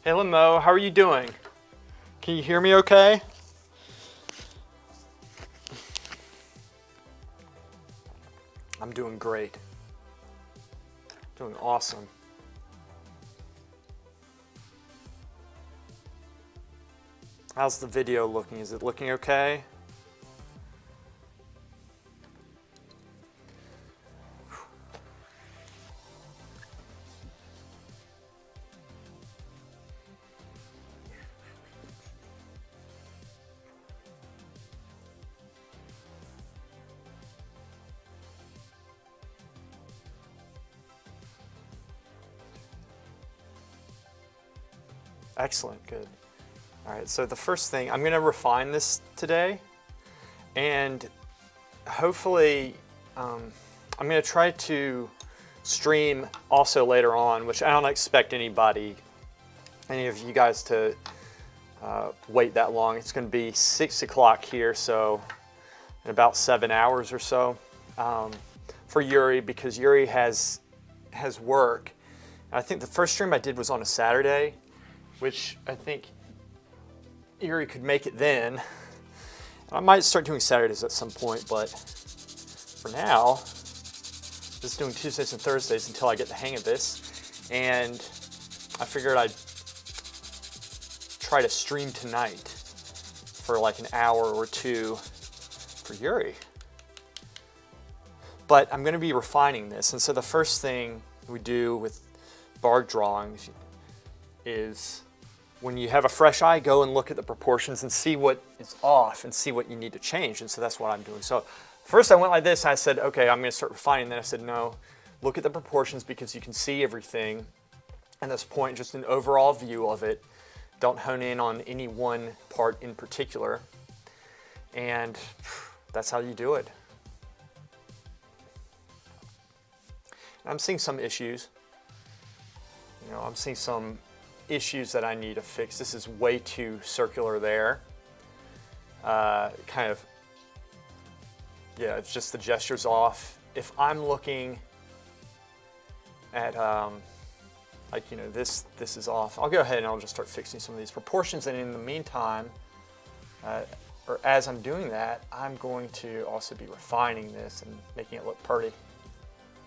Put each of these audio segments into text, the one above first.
Hey Limo, how are you doing? Can you hear me okay? I'm doing great. Doing awesome. How's the video looking? Is it looking okay? Excellent, good. All right, so the first thing, I'm gonna refine this today, and hopefully, I'm gonna try to stream also later on, which I don't expect any of you guys to wait that long. It's gonna be 6 o'clock here, so in about 7 hours or so for Yuri, because Yuri has work. And I think the first stream I did was on a Saturday, which I think Yuri could make it then. I might start doing Saturdays at some point, but for now, just doing Tuesdays and Thursdays until I get the hang of this. And I figured I'd try to stream tonight for like an hour or two for Yuri. But I'm gonna be refining this. And so the first thing we do with Barge Drawing is, when you have a fresh eye, go and look at the proportions and see what is off and see what you need to change. And so that's what I'm doing. So first I went like this. I said, okay, I'm going to start refining. Then I said, no, look at the proportions because you can see everything at this point, just an overall view of it. Don't hone in on any one part in particular. And that's how you do it. I'm seeing some issues. You know, I'm seeing some issues that I need to fix. This is way too circular there. Kind of, yeah, it's just the gesture's off. If I'm looking at, like, you know, this is off, I'll go ahead and I'll just start fixing some of these proportions. And in the meantime, or as I'm doing that, I'm going to also be refining this and making it look pretty.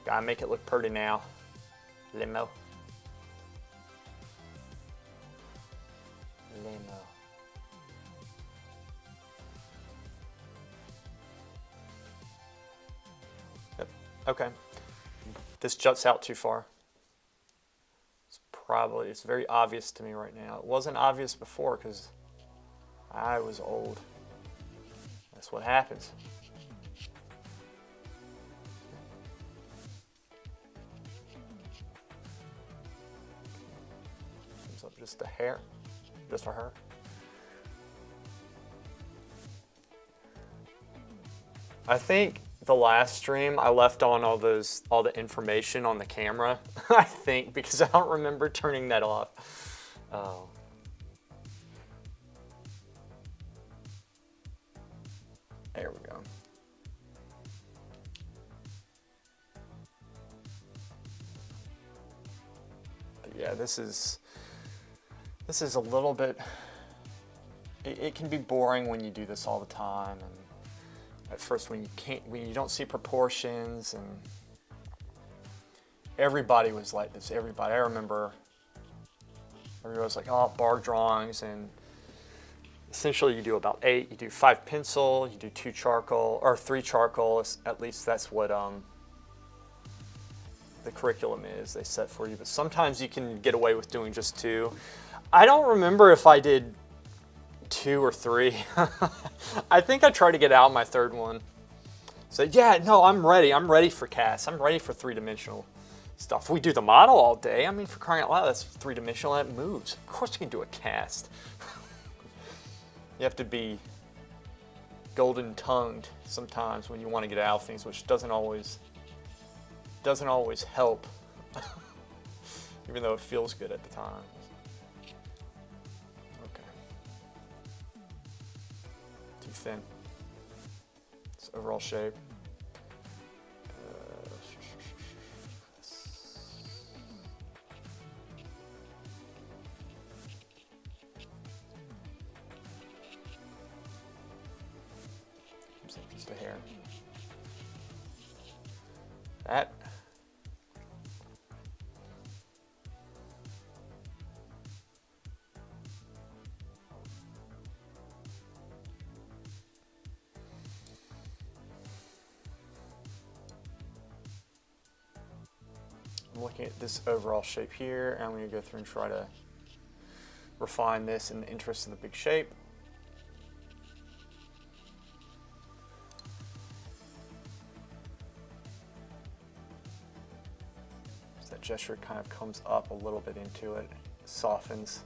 Gotta make it look pretty now. Limo. Yep. Okay. This juts out too far. It's very obvious to me right now. It wasn't obvious before because I was old. That's what happens. Comes up just a hair. Just for her. I think the last stream I left on all the information on the camera. I think because I don't remember turning that off. Oh. There we go. But yeah, this is a little bit, it can be boring when you do this all the time, and at first when you don't see proportions, and everybody was like this, everybody. I remember everybody was like, oh, bar drawings, and essentially you do about 8, you do 5 pencil, you do 2 charcoal, or 3 charcoal, at least that's what the curriculum is, they set for you, but sometimes you can get away with doing just 2. I don't remember if I did 2 or 3. I think I tried to get out my 3rd one. So yeah, no, I'm ready for casts. I'm ready for 3-dimensional stuff. We do the model all day. I mean, for crying out loud, that's 3-dimensional, that moves. Of course you can do a cast. You have to be golden-tongued sometimes when you want to get out of things, which doesn't always help, even though it feels good at the time. Thin. Its overall shape. looking at this overall shape here, and I'm going to go through and try to refine this in the interest of the big shape. So that gesture kind of comes up a little bit into it, softens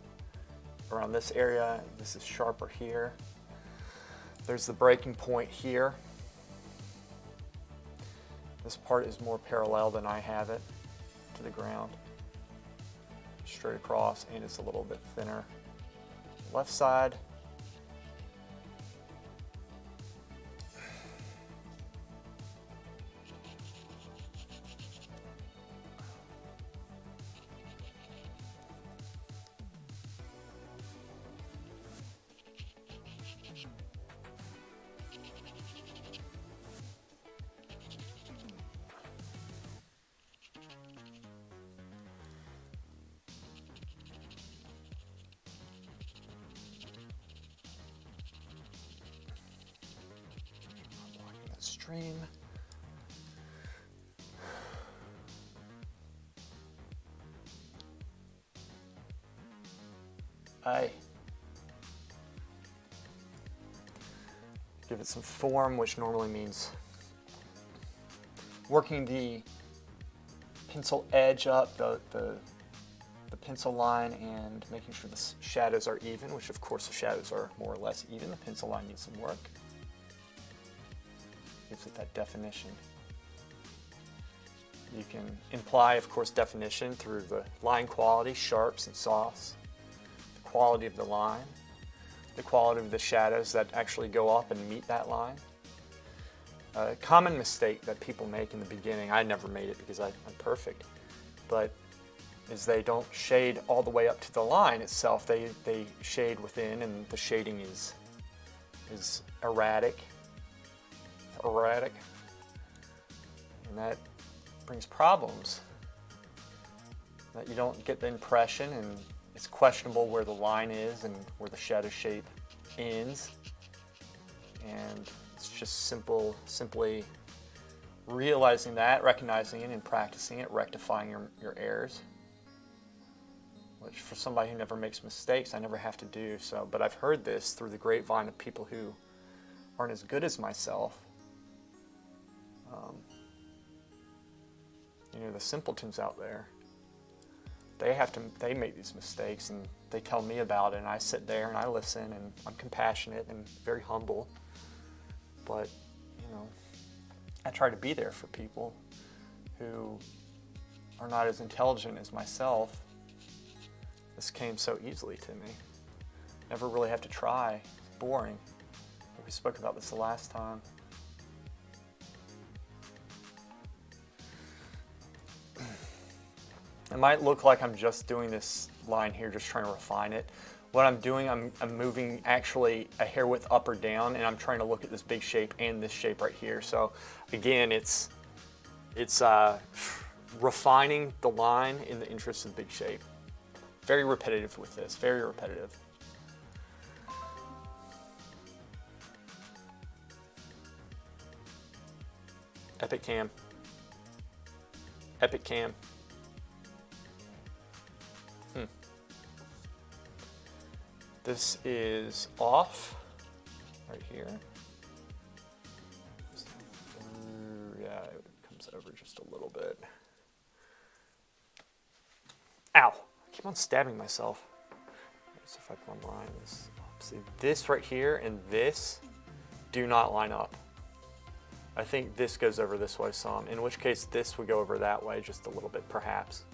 around this area. This is sharper here. There's the breaking point here. This part is more parallel than I have it to the ground. Straight across, and it's a little bit thinner. Left side. Stream. I give it some form, which normally means working the pencil edge up, the pencil line, and making sure the shadows are even, which of course the shadows are more or less even. The pencil line needs some work. Gives it that definition. You can imply, of course, definition through the line quality, sharps and softs, the quality of the line, the quality of the shadows that actually go up and meet that line. A common mistake that people make in the beginning, I never made it because I'm perfect, but is they don't shade all the way up to the line itself. They shade within, and the shading is erratic, and that brings problems. That you don't get the impression, and it's questionable where the line is and where the shadow shape ends. And it's just simply realizing that, recognizing it, and practicing it, rectifying your errors. Which for somebody who never makes mistakes, I never have to do so. But I've heard this through the grapevine of people who aren't as good as myself. You know, the simpletons out there, they make these mistakes, and they tell me about it, and I sit there and I listen, and I'm compassionate and very humble. But, you know, I try to be there for people who are not as intelligent as myself. This came so easily to me. Never really have to try. It's boring. We spoke about this the last time. It might look like I'm just doing this line here, just trying to refine it. What I'm doing, I'm moving actually a hair width up or down, and I'm trying to look at this big shape and this shape right here. So again, it's refining the line in the interest of the big shape. Very repetitive with this, very repetitive. Epic cam. Epic cam. This is off right here. Yeah, it comes over just a little bit. Ow! I keep on stabbing myself. So if I can line this up. See, this right here and this do not line up. I think this goes over this way some, in which case this would go over that way just a little bit, perhaps.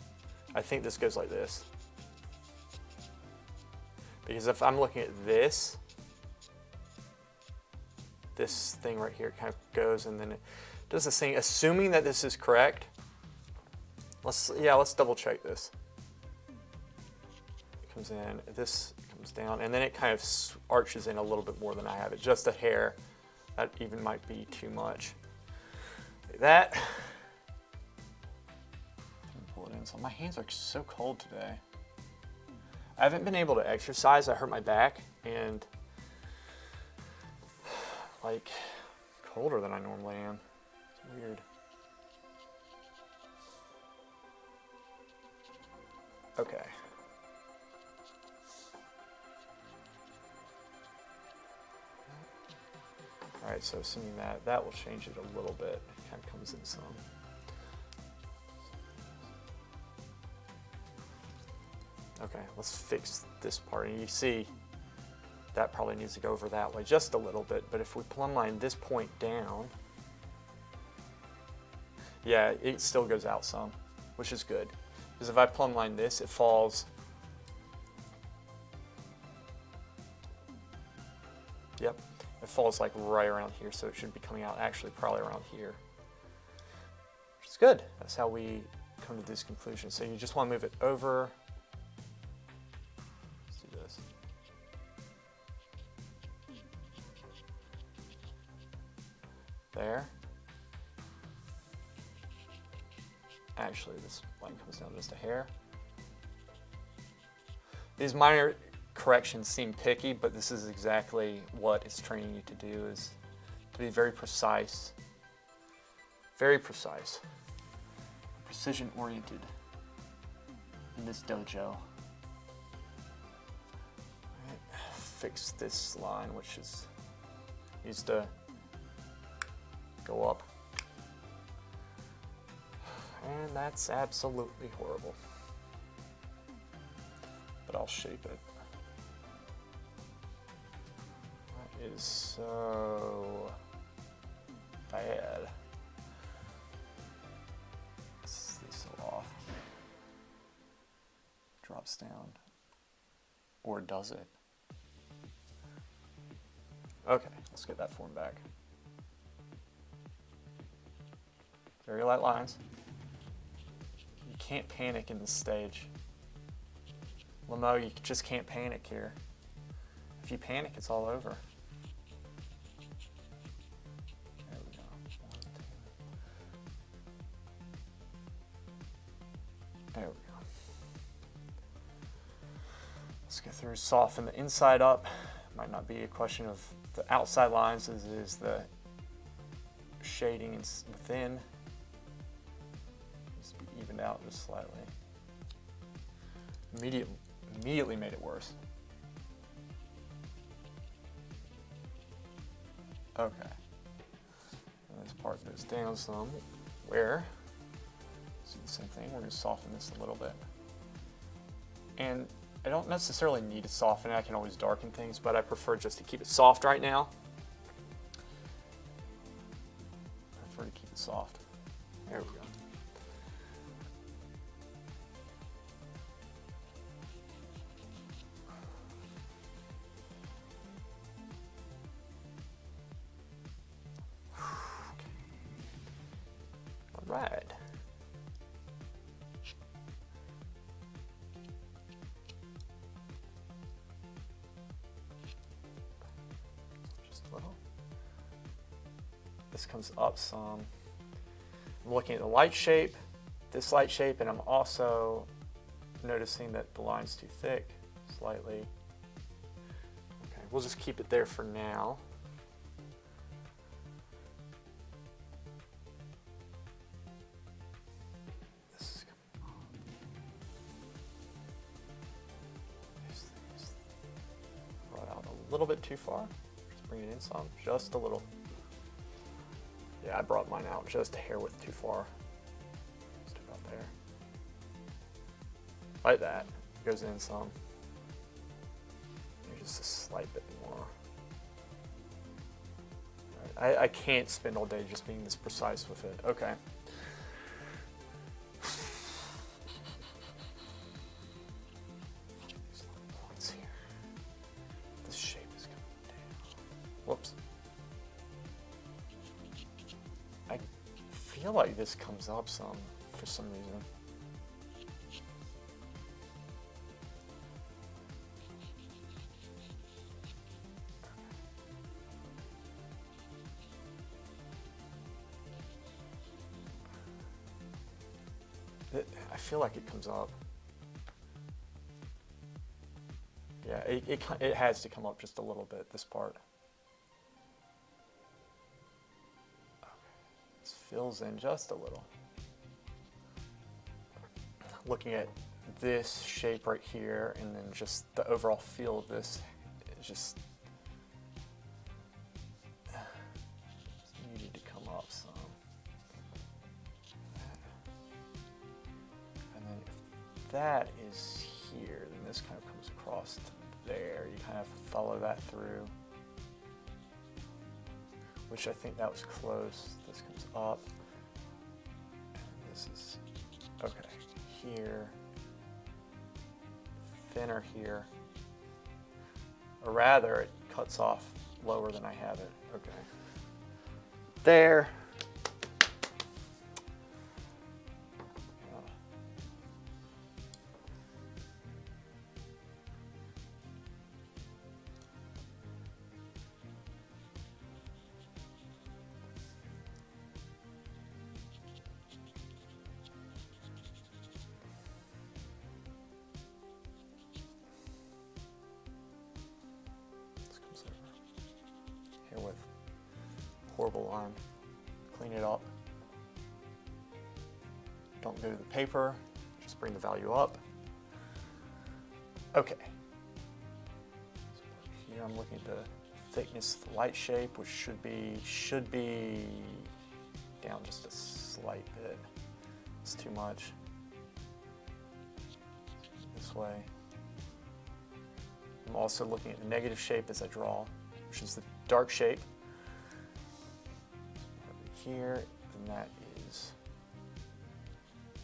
I think this goes like this. Because if I'm looking at this thing right here kind of goes, and then it does this thing, assuming that this is correct. Let's double check this. It comes in, this comes down, and then it kind of arches in a little bit more than I have it. Just a hair. That even might be too much. Like that. Pull it in. So my hands are so cold today. I haven't been able to exercise. I hurt my back, and like colder than I normally am. It's weird. Okay. All right, so assuming that will change it a little bit. It kind of comes in some. Okay, let's fix this part. And you see that probably needs to go over that way just a little bit, but if we plumb line this point down, yeah, it still goes out some, which is good. Because if I plumb line this, it falls. Yep, it falls like right around here, so it should be coming out actually probably around here. Which is good. That's how we come to this conclusion. So you just want to move it over. Let's do this. There. Actually, this line comes down just a hair. These minor corrections seem picky, but this is exactly what it's training you to do, is to be very precise. Very precise. Precision oriented in this dojo. Right. Fix this line, which needs to go up. And that's absolutely horrible. But I'll shape it. That is so bad. This is so off. Drops down. Or does it? Okay, let's get that form back. Very light lines. You can't panic in this stage. Well, no, you just can't panic here. If you panic, it's all over. There we go. There we go. Let's get through, soften the inside up. Might not be a question of the outside lines as it is the shading within. Just be evened out just slightly. Immediately made it worse. Okay. And this part goes down some. Where? So the same thing. We're going to soften this a little bit. And I don't necessarily need to soften it. I can always darken things, but I prefer just to keep it soft right now. I prefer to keep it soft. There we go. All right. This comes up some. I'm looking at the light shape, this light shape, and I'm also noticing that the line's too thick, slightly. Okay, we'll just keep it there for now. This is coming up. These things brought out a little bit too far. Just bring it in some, just a little. Yeah, I brought mine out just a hair width too far. Just about there. Like that. Goes in some. Maybe just a slight bit more. Right. I can't spend all day just being this precise with it. Okay. These little points here. This shape is coming down. Whoops. I feel like this comes up some for some reason. I feel like it comes up. Yeah, it has to come up just a little bit, this part. Fills in just a little. Looking at this shape right here, and then just the overall feel of this is just needed to come up some. And then if that is here, then this kind of comes across to there. You kind of follow that through, which I think that was close. This comes up, and this is, okay, here, thinner here, or rather it cuts off lower than I have it. Okay, there. With horrible line, clean it up. Don't go to the paper, just bring the value up. Okay. So here I'm looking at the thickness of the light shape, which should be down just a slight bit. It's too much. This way. I'm also looking at the negative shape as I draw, which is the dark shape. Over here, and that is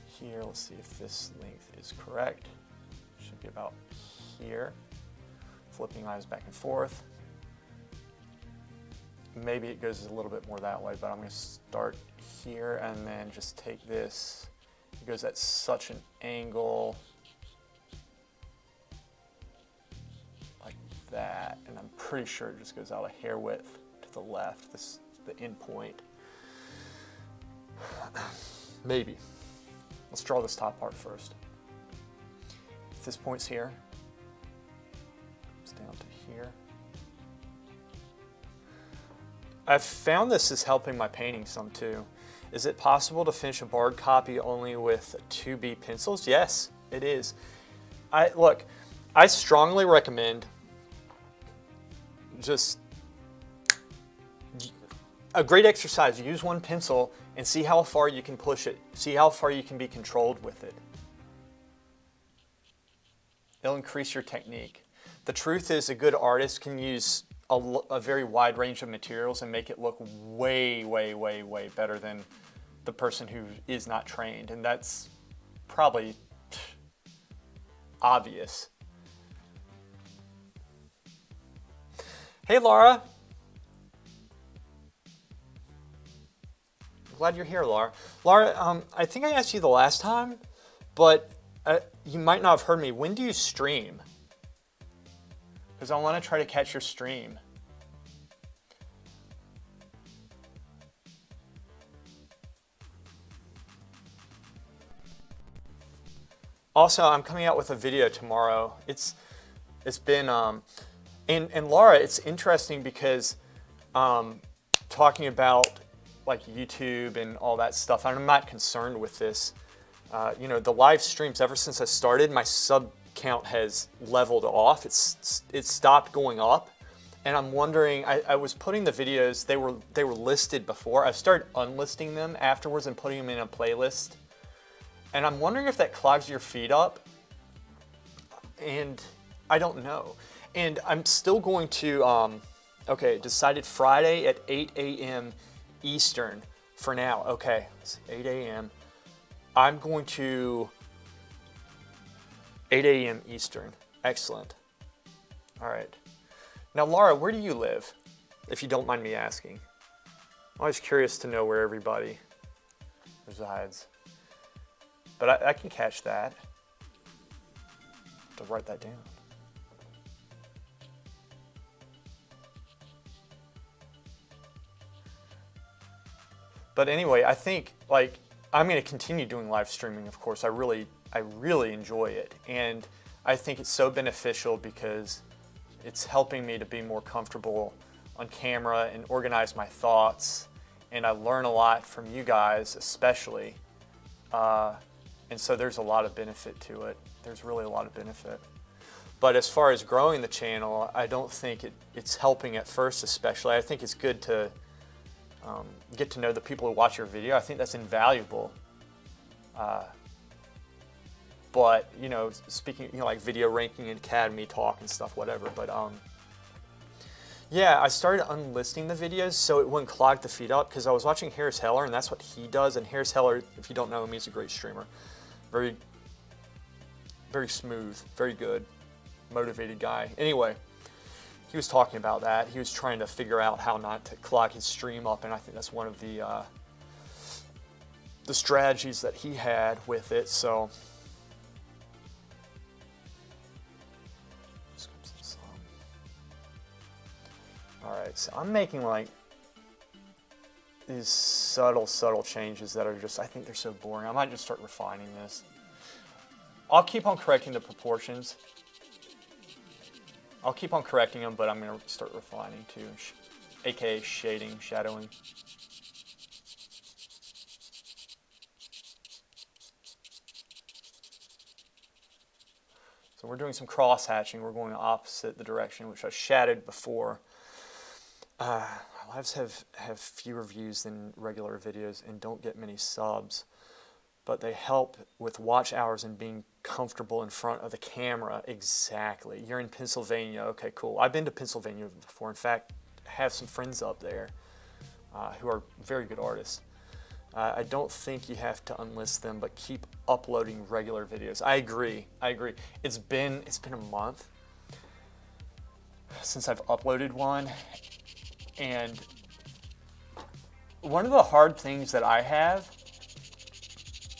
here. Let's see if this length is correct. Should be about here. Flipping lines back and forth. Maybe it goes a little bit more that way, but I'm going to start here and then just take this. It goes at such an angle like that, and I'm pretty sure it just goes out a hair width to the left, the end point. Maybe. Let's draw this top part first. If this point's here, it's down to here. I've found this is helping my painting some too. Is it possible to finish a Bargue copy only with 2B pencils? Yes, it is. Look, I strongly recommend just a great exercise. Use one pencil and see how far you can push it. See how far you can be controlled with it. It'll increase your technique. The truth is, a good artist can use a very wide range of materials and make it look way, way, way, way better than the person who is not trained. And that's probably obvious. Hey, Laura. Glad you're here, Laura. Laura, I think I asked you the last time, but you might not have heard me. When do you stream? Because I want to try to catch your stream. Also, I'm coming out with a video tomorrow. It's been and Laura, it's interesting because talking about like YouTube and all that stuff, I'm not concerned with this. You know, the live streams, ever since I started, my sub count has leveled off. It's stopped going up, and I'm wondering. I was putting the videos. They were listed before. I started unlisting them afterwards and putting them in a playlist. And I'm wondering if that clogs your feed up. And I don't know. And I'm still going to. Okay, decided Friday at 8 a.m. Eastern for now. Okay, it's 8 a.m. I'm going to 8 a.m. Eastern. Excellent. All right. Now, Laura, where do you live, if you don't mind me asking? I'm always curious to know where everybody resides. But I can catch that. To write that down. But anyway, I think like I'm going to continue doing live streaming. Of course, I really enjoy it, and I think it's so beneficial because it's helping me to be more comfortable on camera and organize my thoughts. And I learn a lot from you guys, especially. And so there's a lot of benefit to it. There's really a lot of benefit. But as far as growing the channel, I don't think it's helping at first especially. I think it's good to get to know the people who watch your video. I think that's invaluable. But, you know, speaking, you know, like video ranking and academy talk and stuff, whatever. But, yeah, I started unlisting the videos so it wouldn't clog the feed up, because I was watching Harris Heller, and that's what he does. And Harris Heller, if you don't know him, he's a great streamer. Very, very smooth, very good, motivated guy. Anyway, he was talking about that. He was trying to figure out how not to clog his stream up, and I think that's one of the strategies that he had with it. So. Alright, so I'm making like these subtle changes that are just, I think they're so boring. I might just start refining this. I'll keep on correcting the proportions. I'll keep on correcting them, but I'm going to start refining too, aka shading, shadowing. So we're doing some cross hatching. We're going opposite the direction which I shadowed before. Lives have fewer views than regular videos and don't get many subs, but they help with watch hours and being comfortable in front of the camera. Exactly. You're in Pennsylvania. Okay, cool. I've been to Pennsylvania before. In fact, I have some friends up there who are very good artists. I don't think you have to unlist them, but keep uploading regular videos. I agree. It's been a month since I've uploaded one. And one of the hard things that I have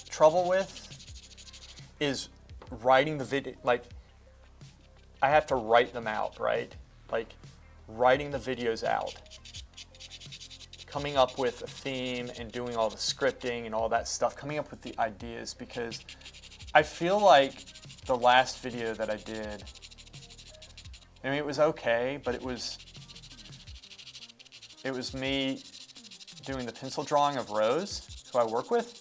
trouble with is writing the video. Like, I have to write them out, right? Like, writing the videos out. Coming up with a theme and doing all the scripting and all that stuff. Coming up with the ideas, because I feel like the last video that I did, I mean, it was okay, but it was me doing the pencil drawing of Rose, who I work with.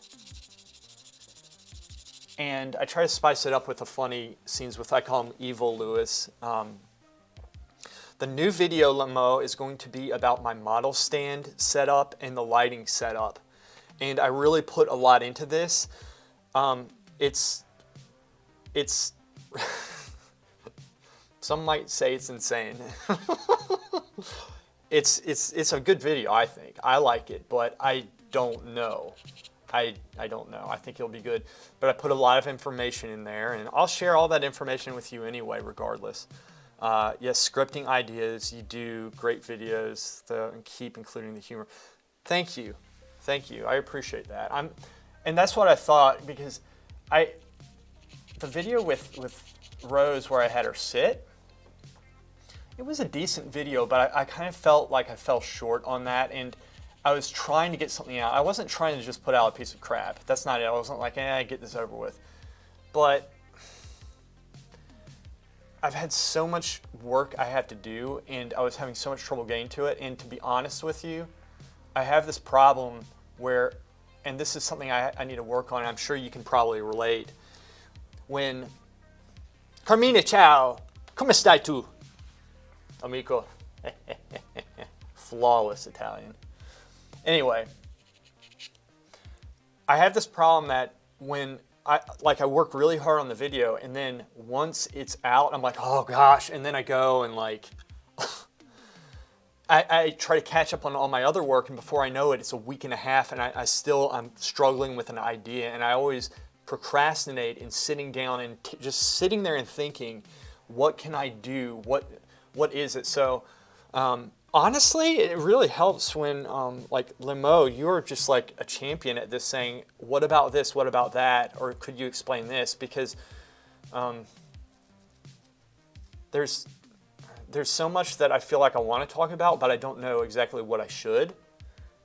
And I try to spice it up with the funny scenes with, I call him Evil Lewis. The new video limo is going to be about my model stand setup and the lighting setup. And I really put a lot into this. It's some might say it's insane. It's a good video, I think. I like it, but I don't know. I don't know. I think it'll be good. But I put a lot of information in there, and I'll share all that information with you anyway, regardless. Yes, scripting ideas. You do great videos. And keep including the humor. Thank you. Thank you. I appreciate that. And that's what I thought, because the video with Rose where I had her sit, it was a decent video, but I kind of felt like I fell short on that, and I was trying to get something out. I wasn't trying to just put out a piece of crap. That's not it. I wasn't like, get this over with. But I've had so much work I have to do, and I was having so much trouble getting to it. And to be honest with you, I have this problem where, and this is something I need to work on, and I'm sure you can probably relate. When, Carmine, ciao, come stai tu? Amico. Flawless Italian. Anyway, I have this problem that when I work really hard on the video, and then once it's out, I'm like, oh gosh, and then I go and like, I try to catch up on all my other work, and before I know it, it's a week and a half, and I'm struggling with an idea, and I always procrastinate in sitting down and just sitting there and thinking, what can I do? What is it? So, honestly, it really helps when, like, Limo, you're just like a champion at this, saying, what about this? What about that? Or could you explain this? Because there's so much that I feel like I want to talk about, but I don't know exactly what I should.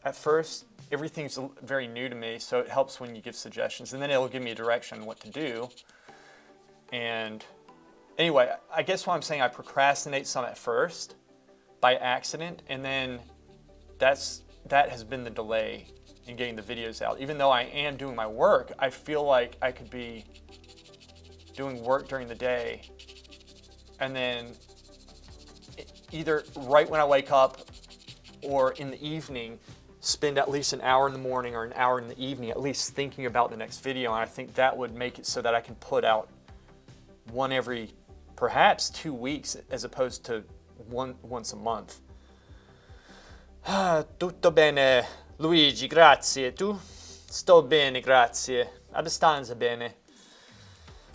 At first, everything's very new to me, so it helps when you give suggestions, and then it'll give me a direction on what to do. And anyway, I guess what I'm saying, I procrastinate some at first by accident, and then that has been the delay in getting the videos out. Even though I am doing my work, I feel like I could be doing work during the day and then either right when I wake up or in the evening, spend at least an hour in the morning or an hour in the evening at least thinking about the next video. And I think that would make it so that I can put out one every perhaps 2 weeks as opposed to once a month. Tutto bene, Luigi, grazie. Tu? Sto bene, grazie. Abbastanza bene.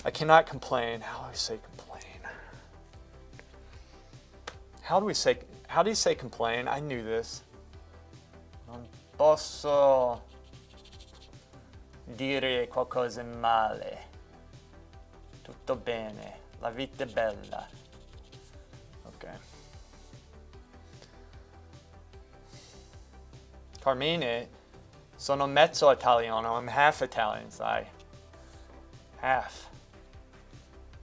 I cannot complain. How do I say complain? How do you say complain? I knew this. Non posso dire qualcosa male. Tutto bene. La vita è bella. Okay. Carmine, sono mezzo italiano. I'm half Italian, sai. Half.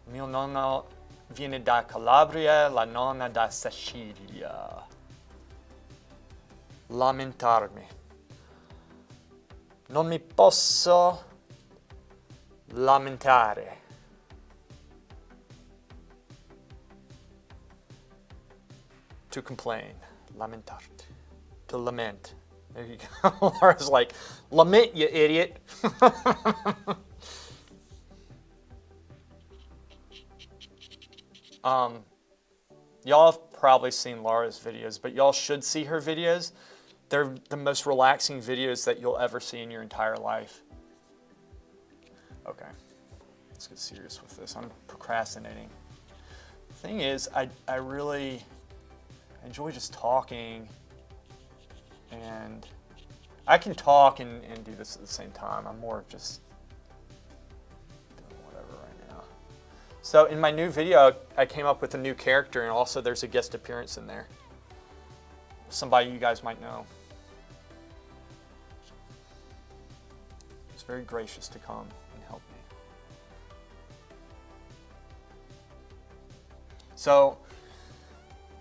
Mio nonno viene da Calabria, la nonna da Sicilia. Lamentarmi. Non mi posso lamentare. To complain. Lamentarti. To lament. There you go. Laura's like, lament, you idiot. Y'all have probably seen Laura's videos, but y'all should see her videos. They're the most relaxing videos that you'll ever see in your entire life. Okay, let's get serious with this. I'm procrastinating. The thing is, I really enjoy just talking, and I can talk and do this at the same time. I'm more of just doing whatever right now. So in my new video, I came up with a new character, and also there's a guest appearance in there. Somebody you guys might know. He's very gracious to come and help me. So,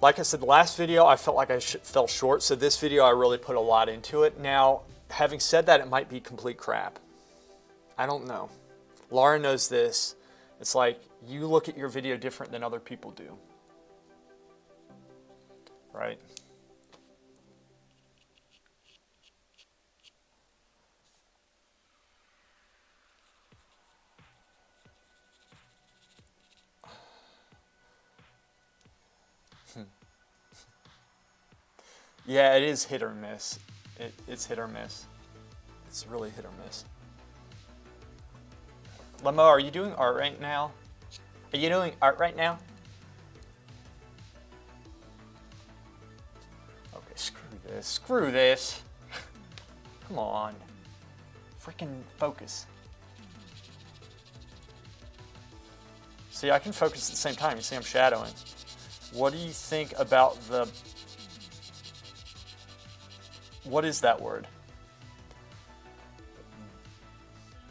like I said, the last video I felt like I fell short, so this video I really put a lot into it. Now, having said that, it might be complete crap. I don't know. Laura knows this. It's like you look at your video different than other people do. Right? Yeah, it is hit or miss. It's hit or miss. It's really hit or miss. Lemo, are you doing art right now? Are you doing art right now? Okay, screw this. Screw this. Come on. Freaking focus. See, I can focus at the same time. You see I'm shadowing. What do you think about the... What is that word?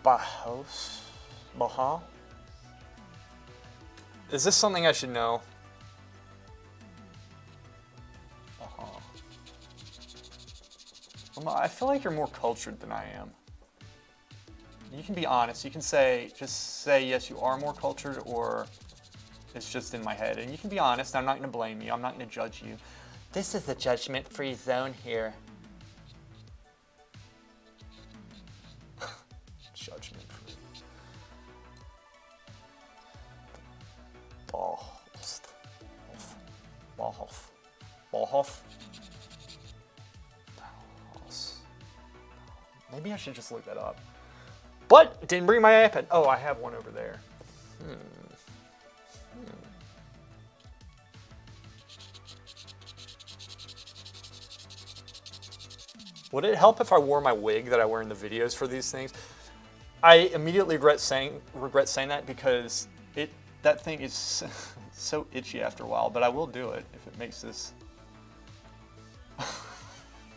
Bahos? Baha? Is this something I should know? Baha. I feel like you're more cultured than I am. You can be honest. You can say, just say, yes, you are more cultured, or it's just in my head. And you can be honest. I'm not going to blame you. I'm not going to judge you. This is a judgment-free zone here. Judgment-free. Bauhof. Maybe I should just look that up. But didn't bring my iPad. Oh, I have one over there. Would it help if I wore my wig that I wear in the videos for these things? I immediately regret saying that because that thing is so itchy after a while, but I will do it if it makes this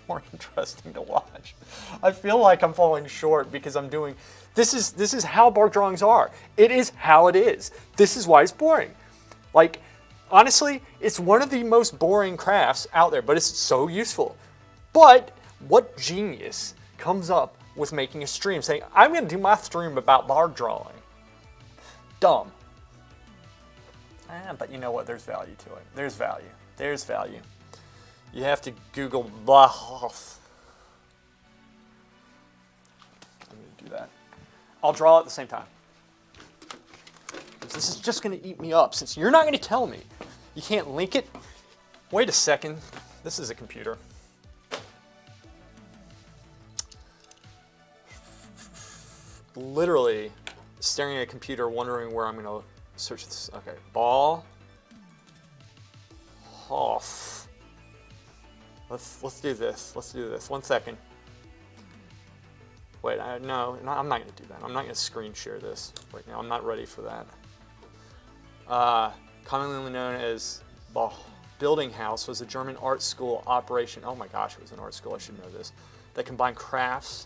more interesting to watch. I feel like I'm falling short because I'm doing this is how bark drawings are. It is how it is. This is why it's boring. Like, honestly, it's one of the most boring crafts out there, but it's so useful. But what genius comes up with making a stream saying, I'm going to do my stream about barge drawing. Dumb. But you know what? There's value to it. There's value. There's value. You have to Google Bauhaus. I'm going to do that. I'll draw at the same time. This is just going to eat me up since you're not going to tell me. You can't link it. Wait a second. This is a computer. Literally staring at a computer wondering where I'm going to search this. Okay, ball. Hoff. Let's do this. Let's do this. 1 second. Wait, no, I'm not going to do that. I'm not going to screen share this right now. I'm not ready for that. Commonly known as Building House was a German art school operation. Oh my gosh, it was an art school. I should know this. That combined crafts.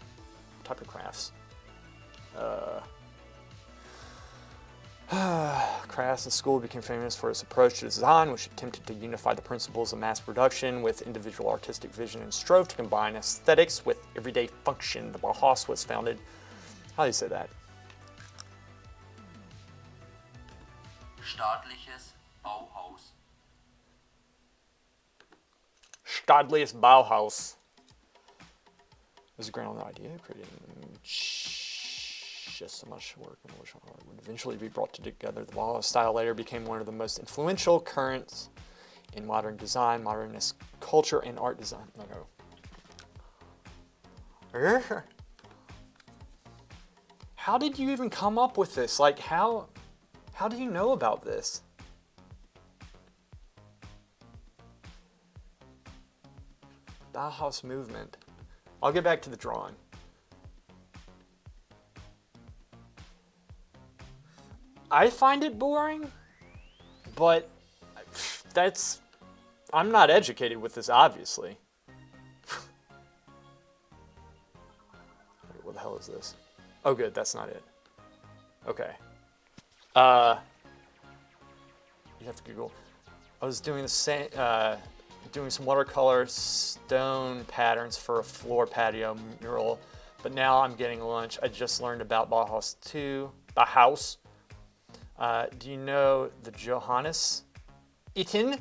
What type of crafts? Crafts. The school became famous for its approach to design, which attempted to unify the principles of mass production with individual artistic vision and strove to combine aesthetics with everyday function. The Bauhaus was founded. How do you say that? Staatliches Bauhaus. Staatliches Bauhaus. Was a grand idea, creating just so much work and which would eventually be brought together. The Bauhaus style later became one of the most influential currents in modern design, modernist culture, and art design. How did you even come up with this? Like, how do you know about this? Bauhaus movement. I'll get back to the drawing. I find it boring, but I'm not educated with this, obviously. What the hell is this? Oh good, that's not it. Okay. You have to Google. I was doing the same, doing some watercolor stone patterns for a floor patio mural, but now I'm getting lunch. I just learned about Bauhaus too. Bauhaus. Do you know the Johannes Itten?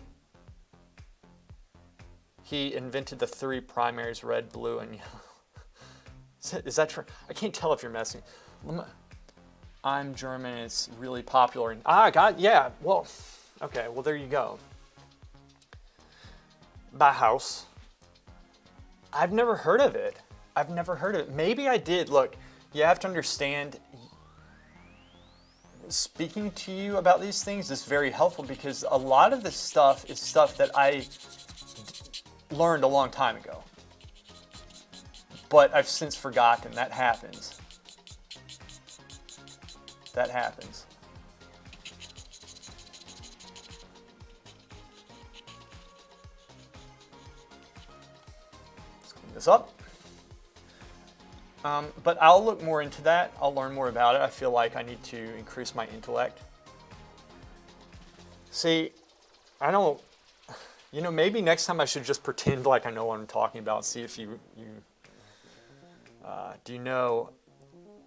He invented the 3 primaries, red, blue, and yellow. Is that true? I can't tell if you're messing. I'm German, it's really popular. Yeah, well, okay, well, there you go. Bauhaus. I've never heard of it. I've never heard of it. Maybe I did. Look, you have to understand, speaking to you about these things is very helpful because a lot of this stuff is stuff that I learned a long time ago. But I've since forgotten. That happens. That happens. Let's clean this up. But I'll look more into that. I'll learn more about it. I feel like I need to increase my intellect. See, I don't, maybe next time I should just pretend like I know what I'm talking about. See if you do you know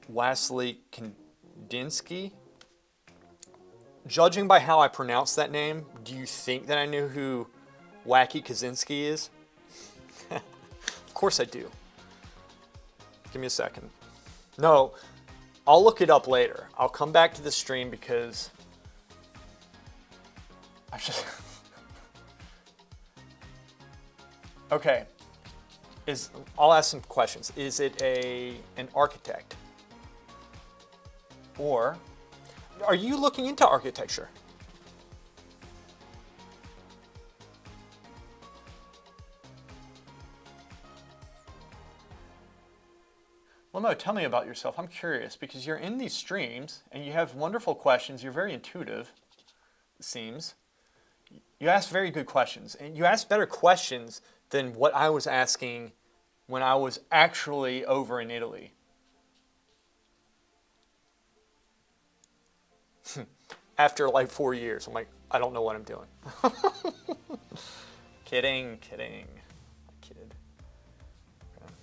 Wassily Kandinsky? Judging by how I pronounce that name, do you think that I knew who Wacky Kaczynski is? Of course I do. Give me a second. No, I'll look it up later. I'll come back to the stream because I just... Okay. I'll ask some questions. Is it an architect? Or are you looking into architecture? Well, no, tell me about yourself. I'm curious because you're in these streams and you have wonderful questions. You're very intuitive, it seems. You ask very good questions, and you ask better questions than what I was asking when I was actually over in Italy. After like 4 years, I'm like, I don't know what I'm doing. Kidding. I kid. Okay.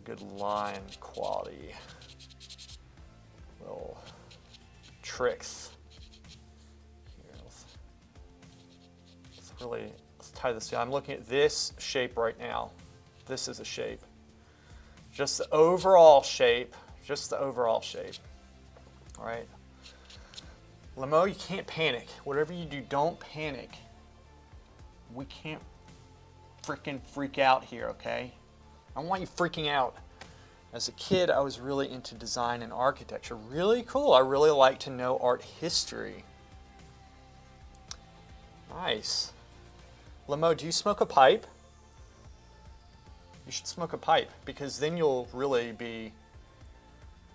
good line quality. Little tricks. Here, let's tie this down. I'm looking at this shape right now. This is a shape. Just the overall shape. Just the overall shape. All right. Lamo, you can't panic. Whatever you do, don't panic. We can't freaking freak out here, okay? I don't want you freaking out. As a kid, I was really into design and architecture. Really cool. I really like to know art history. Nice. Lamo, do you smoke a pipe? You should smoke a pipe, because then you'll really be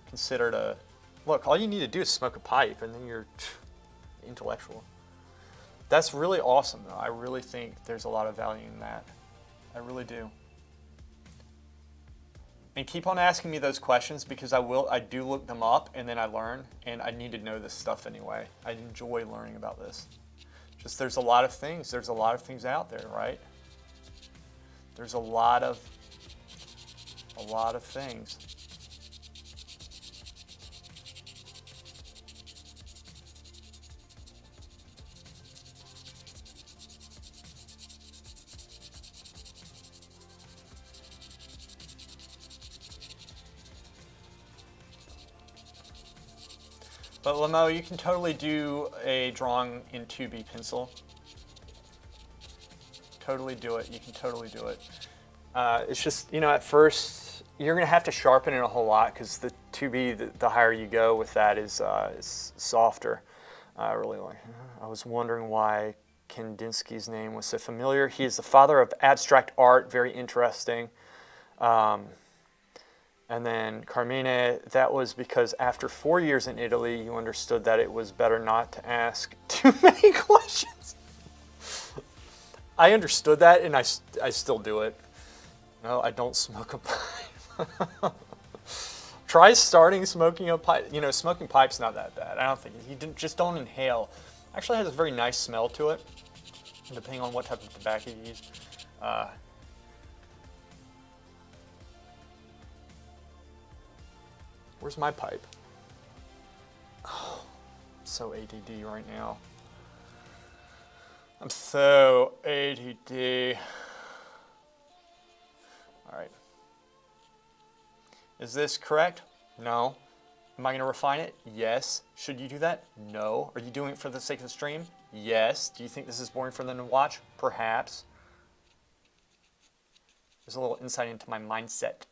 considered a... Look, all you need to do is smoke a pipe, and then you're intellectual. That's really awesome, though. I really think there's a lot of value in that. I really do. And keep on asking me those questions, because I do look them up, and then I learn, and I need to know this stuff anyway. I enjoy learning about this. Just there's a lot of things. There's a lot of things out there, right? There's a lot of things. But Lamo, you can totally do a drawing in 2B pencil. Totally do it. You can totally do it. It's just, you know, at first you're going to have to sharpen it a whole lot, because the 2B, the higher you go with that, is softer. I was wondering why Kandinsky's name was so familiar. He is the father of abstract art. Very interesting. And then Carmine, that was because after 4 years in Italy, you understood that it was better not to ask too many questions. I understood that, and I still do it. No, I don't smoke a pipe. Try starting smoking a pipe. You know, smoking pipe's not that bad. I don't think just don't inhale. Actually, it has a very nice smell to it, depending on what type of tobacco you use. Where's my pipe? Oh, I'm so ADD right now. I'm so ADD. All right. Is this correct? No. Am I going to refine it? Yes. Should you do that? No. Are you doing it for the sake of the stream? Yes. Do you think this is boring for them to watch? Perhaps. There's a little insight into my mindset.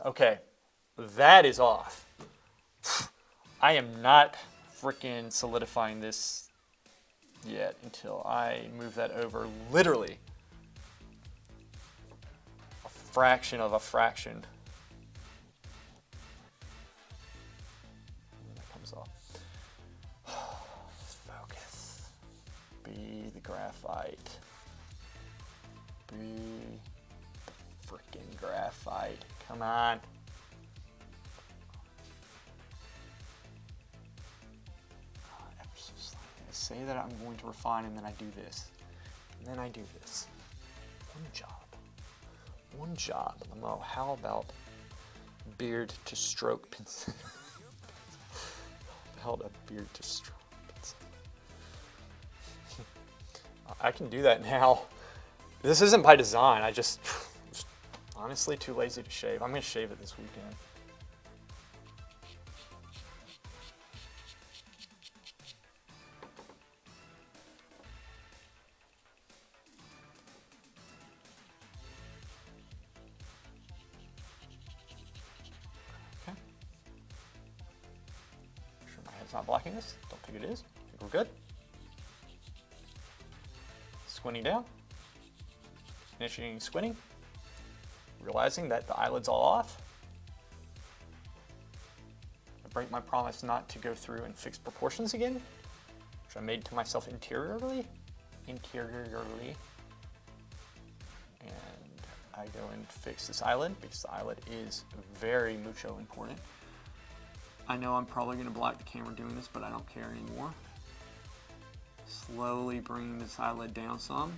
Okay, that is off. I am not freaking solidifying this yet until I move that over literally a fraction of a fraction. That comes off. Focus. Be the graphite. Be the freaking graphite. Come on. I say that I'm going to refine, and then I do this. And then I do this. One job. One job. Lamo, how about beard to stroke pencil? Held a beard to stroke pencil. I can do that now. This isn't by design. I just honestly too lazy to shave. I'm going to shave it this weekend. Okay. Make sure my head's not blocking this. Don't think it is. I think we're good. Squinting down. Initiating squinting. Realizing that the eyelid's all off. I break my promise not to go through and fix proportions again, which I made to myself interiorly. And I go and fix this eyelid, because the eyelid is very mucho important. I know I'm probably going to block the camera doing this, but I don't care anymore. Slowly bringing this eyelid down some.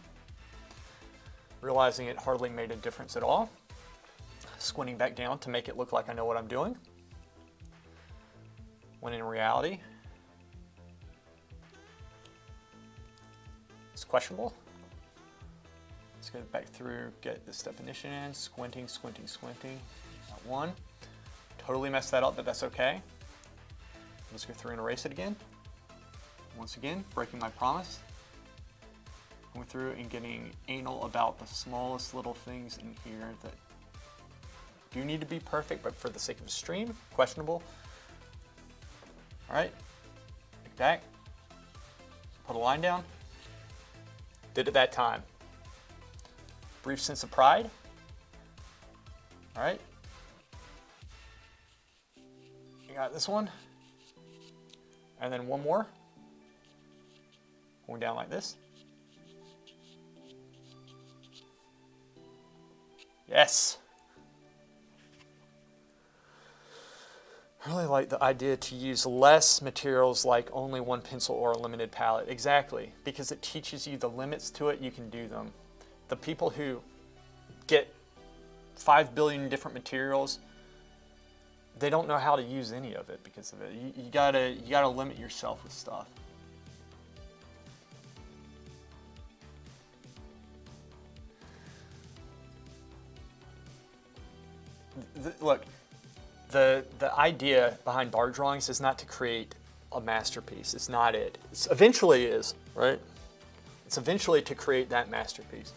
realizing it hardly made a difference at all. Squinting back down to make it look like I know what I'm doing, when in reality, it's questionable. Let's go back through, get this definition in, squinting, squinting, squinting. That one. Totally messed that up, but that's okay. Let's go through and erase it again. Once again, breaking my promise. Going through and getting anal about the smallest little things in here that do need to be perfect, but for the sake of the stream, questionable. All right, like that. Put a line down. Did it that time. Brief sense of pride. All right. You got this one. And then one more. Going down like this. Yes. I really like the idea to use less materials, like only one pencil or a limited palette. Exactly, because it teaches you the limits to it, you can do them. The people who get 5 billion different materials, they don't know how to use any of it because of it. You gotta limit yourself with stuff. Look, the idea behind barge drawings is not to create a masterpiece. It's not it. Eventually is, right? It's eventually to create that masterpiece.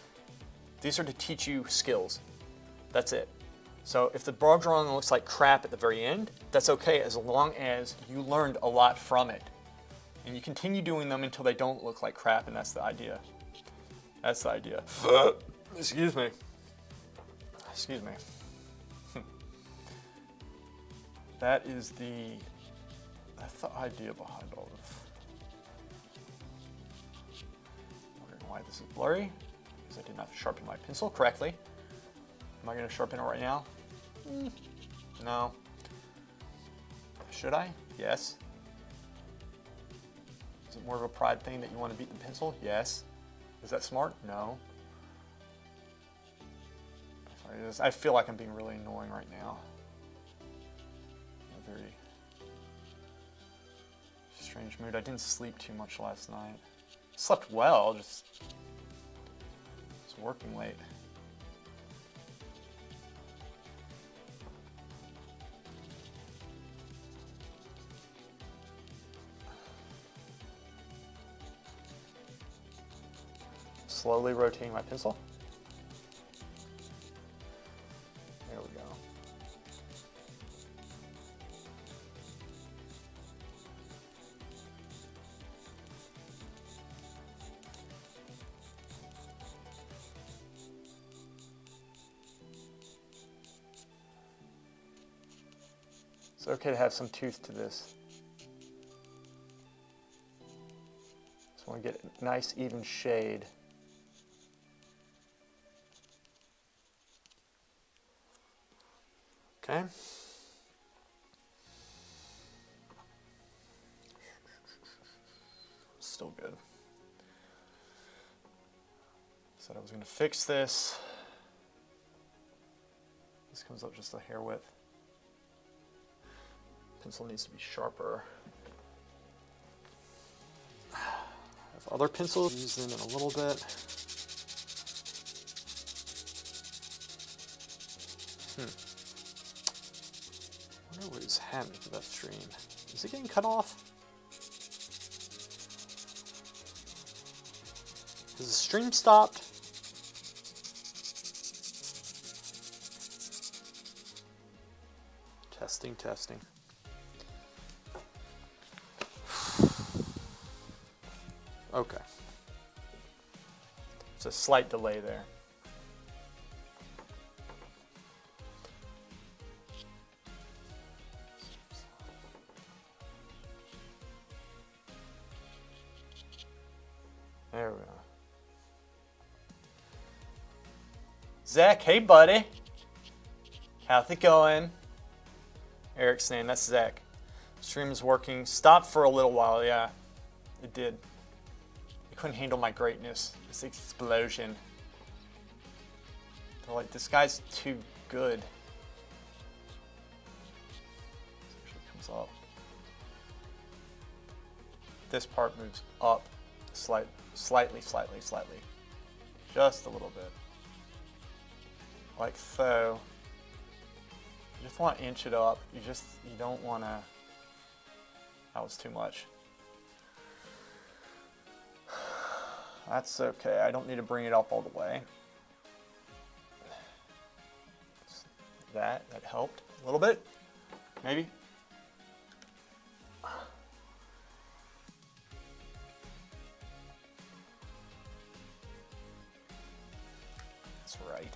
These are to teach you skills. That's it. So if the barge drawing looks like crap at the very end, that's okay as long as you learned a lot from it. And you continue doing them until they don't look like crap, and that's the idea. That's the idea. Excuse me. Excuse me. That's the idea behind all this. Wondering why this is blurry, because I did not sharpen my pencil correctly. Am I going to sharpen it right now? No. Should I? Yes. Is it more of a pride thing that you want to beat the pencil? Yes. Is that smart? No. Sorry, I feel like I'm being really annoying right now. In a very strange mood. I didn't sleep too much last night. Slept well, just was working late. Slowly rotating my pencil. There we go. It's okay to have some tooth to this. Just want to get a nice even shade. Okay. Still good. Said I was going to fix this. This comes up just a hair width. Pencil needs to be sharper. I have other pencils. Use them in a little bit. I wonder what is happening to that stream. Is it getting cut off? Has the stream stopped? Testing, testing. Okay. It's a slight delay there. There we go. Zach, hey buddy. How's it going? Eric's name, that's Zach. Stream is working. Stopped for a little while, yeah. It did. I couldn't handle my greatness. This explosion. They're like, this guy's too good. It comes up. This part moves up slightly. Just a little bit. Like so. You just want to inch it up. You don't want to. That was too much. That's okay. I don't need to bring it up all the way. That helped a little bit, maybe. That's right.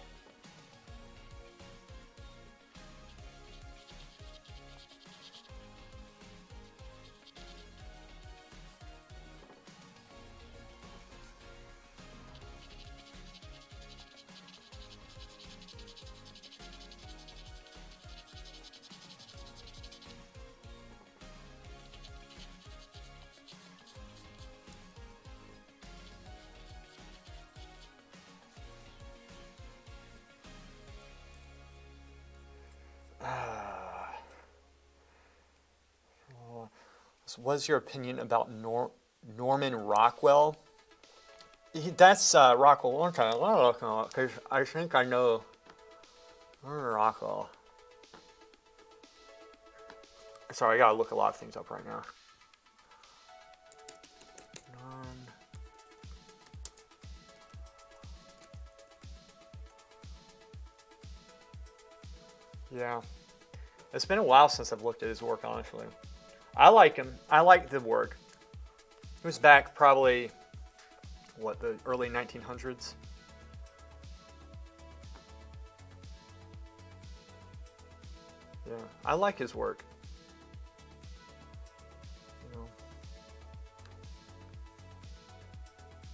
What's your opinion about Norman Rockwell? That's Rockwell. I'm trying to look him up because I think I know Norman Rockwell. Sorry, I gotta look a lot of things up right now. Yeah, it's been a while since I've looked at his work, honestly. I like him. I like the work. He was back probably, what, the early 1900s? Yeah, I like his work. You know,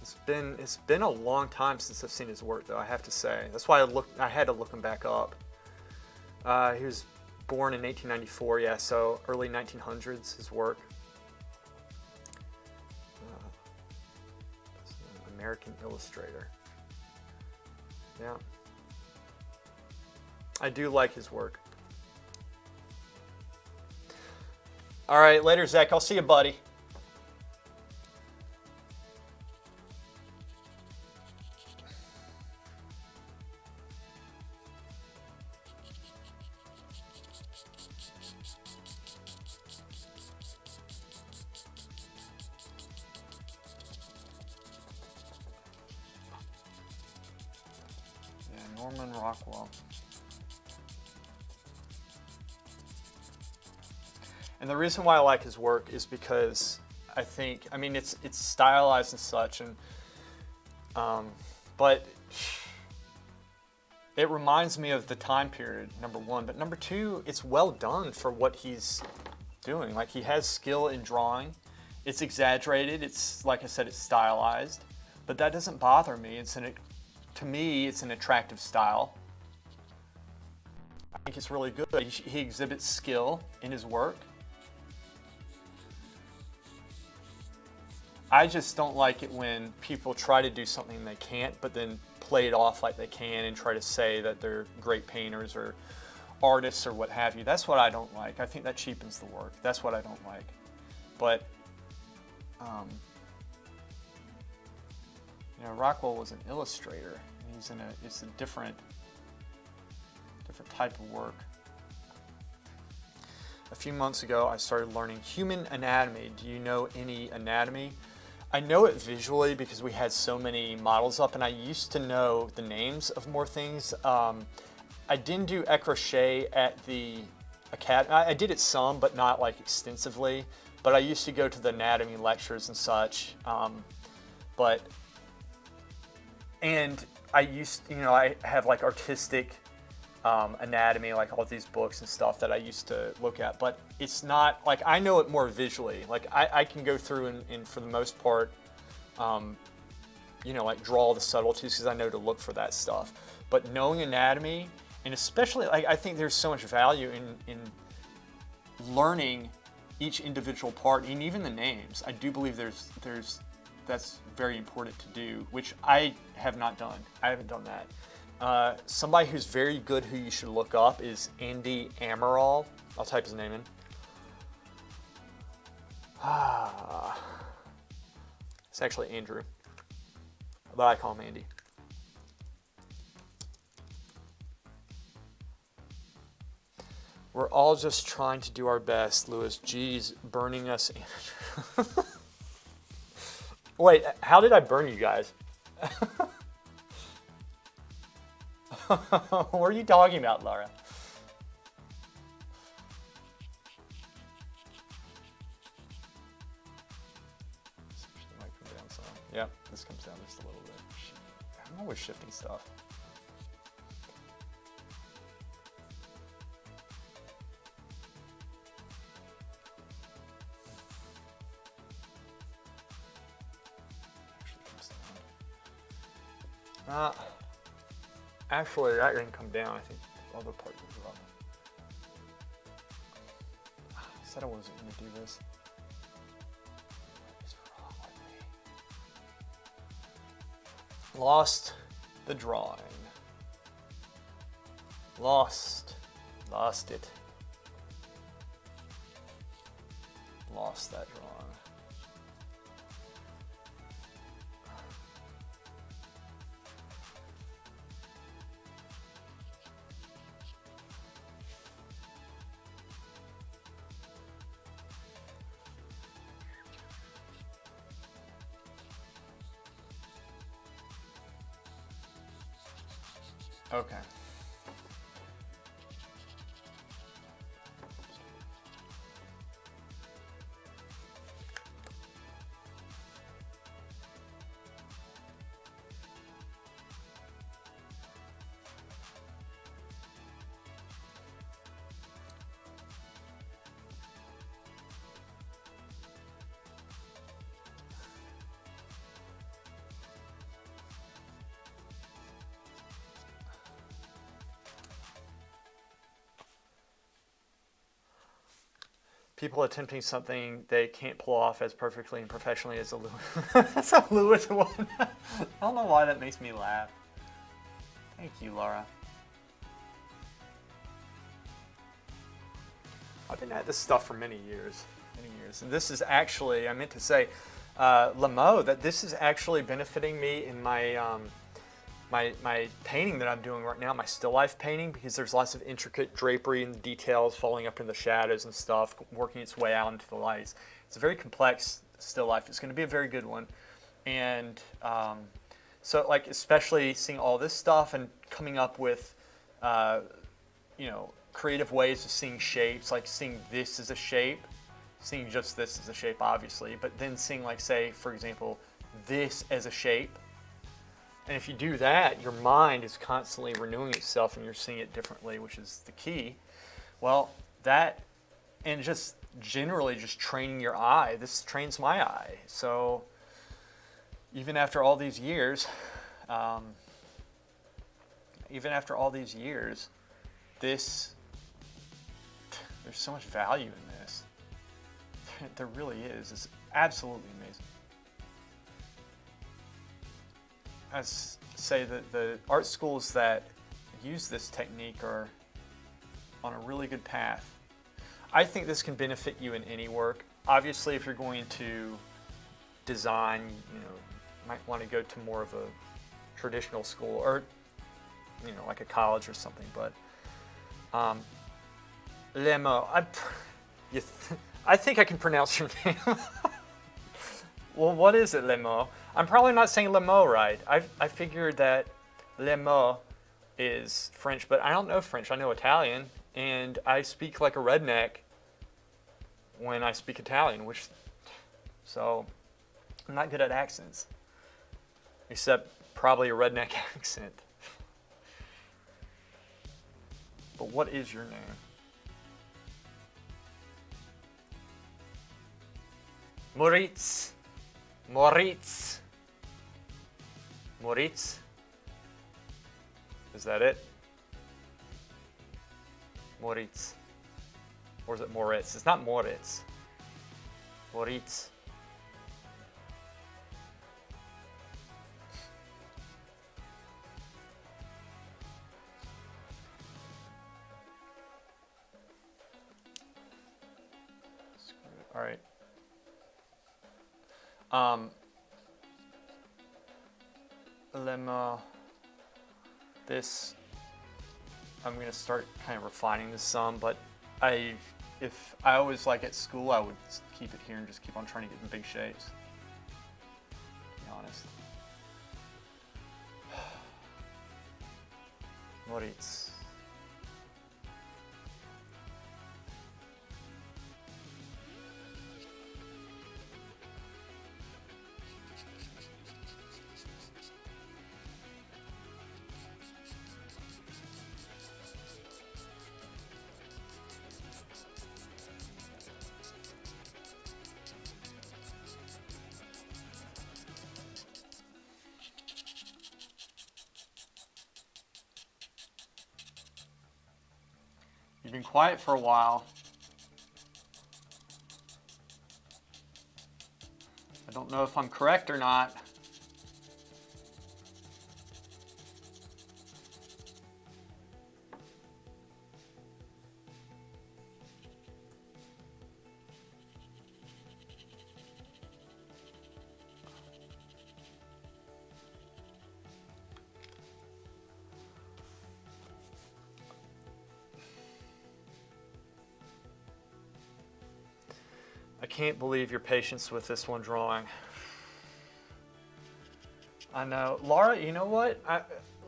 it's been a long time since I've seen his work, though, I have to say. That's why I had to look him back up. He was born in 1894, yeah, so early 1900s, his work. American illustrator. Yeah. I do like his work. All right, later, Zach. I'll see you, buddy. Norman Rockwell. And the reason why I like his work is because I mean, it's stylized and such, and but it reminds me of the time period, number one. But number two, it's well done for what he's doing. Like, he has skill in drawing. It's exaggerated. It's, like I said, it's stylized, but that doesn't bother me. To me, it's an attractive style. I think it's really good. He exhibits skill in his work. I just don't like it when people try to do something they can't, but then play it off like they can and try to say that they're great painters or artists or what have you. That's what I don't like. I think that cheapens the work. That's what I don't like. But, you know, Rockwell was an illustrator. It's a different type of work. A few months ago, I started learning human anatomy. Do you know any anatomy? I know it visually because we had so many models up, and I used to know the names of more things. I didn't do crochet at the academy. I did it some, but not like extensively. But I used to go to the anatomy lectures and such. And I used, you know, I have like artistic anatomy, like all these books and stuff that I used to look at, but it's not, like, I know it more visually. Like, I can go through and for the most part, you know, like draw the subtleties because I know to look for that stuff. But knowing anatomy, and especially, like, I think there's so much value in learning each individual part and even the names. I do believe that's very important to do, which I have not done. I haven't done that. Somebody who's very good who you should look up is Andy Amaral. I'll type his name in. It's actually Andrew, but I call him Andy. We're all just trying to do our best, Lewis. Geez, burning us in. Wait, how did I burn you guys? What are you talking about, Laura? Might come down some. Yeah, this comes down just a little bit. I'm always shifting stuff. Actually, that didn't come down. I think the other part was up. I said I wasn't going to do this. What is wrong with me? Lost the drawing. Lost it. Lost that drawing. Okay. People attempting something they can't pull off as perfectly and professionally as a Lewis. That's a Lewis one. I don't know why that makes me laugh. Thank you, Laura. I've been at this stuff for many years. And this is actually, I meant to say, Lamo, that this is actually benefiting me in my my painting that I'm doing right now, my still life painting, because there's lots of intricate drapery and details falling up in the shadows and stuff, working its way out into the lights. It's a very complex still life. It's going to be a very good one. And so, like, especially seeing all this stuff and coming up with, you know, creative ways of seeing shapes, like seeing this as a shape, seeing just this as a shape, obviously, but then seeing, like, say, for example, this as a shape. And if you do that, your mind is constantly renewing itself and you're seeing it differently, which is the key. Well, that, and just generally just training your eye, this trains my eye. So even after all these years, this, there's so much value in this. There really is. It's absolutely amazing. I say that the art schools that use this technique are on a really good path. I think this can benefit you in any work. Obviously, if you're going to design, you know, you might want to go to more of a traditional school or, you know, like a college or something. But Lemo, I think I can pronounce your name. Well, what is it, Lemo? I'm probably not saying Lemo right. I figured that Lemo is French, but I don't know French. I know Italian, and I speak like a redneck when I speak Italian, so I'm not good at accents, except probably a redneck accent. But what is your name? Moritz. Moritz. Moritz. Is that it? Moritz. Or is it Moritz? It's not Moritz. Moritz. All right. This, I'm gonna start kind of refining this some, but if I always like at school, I would keep it here and just keep on trying to get in big shapes. To be honest. Moritz. You've been quiet for a while. I don't know if I'm correct or not. I can't believe your patience with this one drawing. I know. Laura, you know what?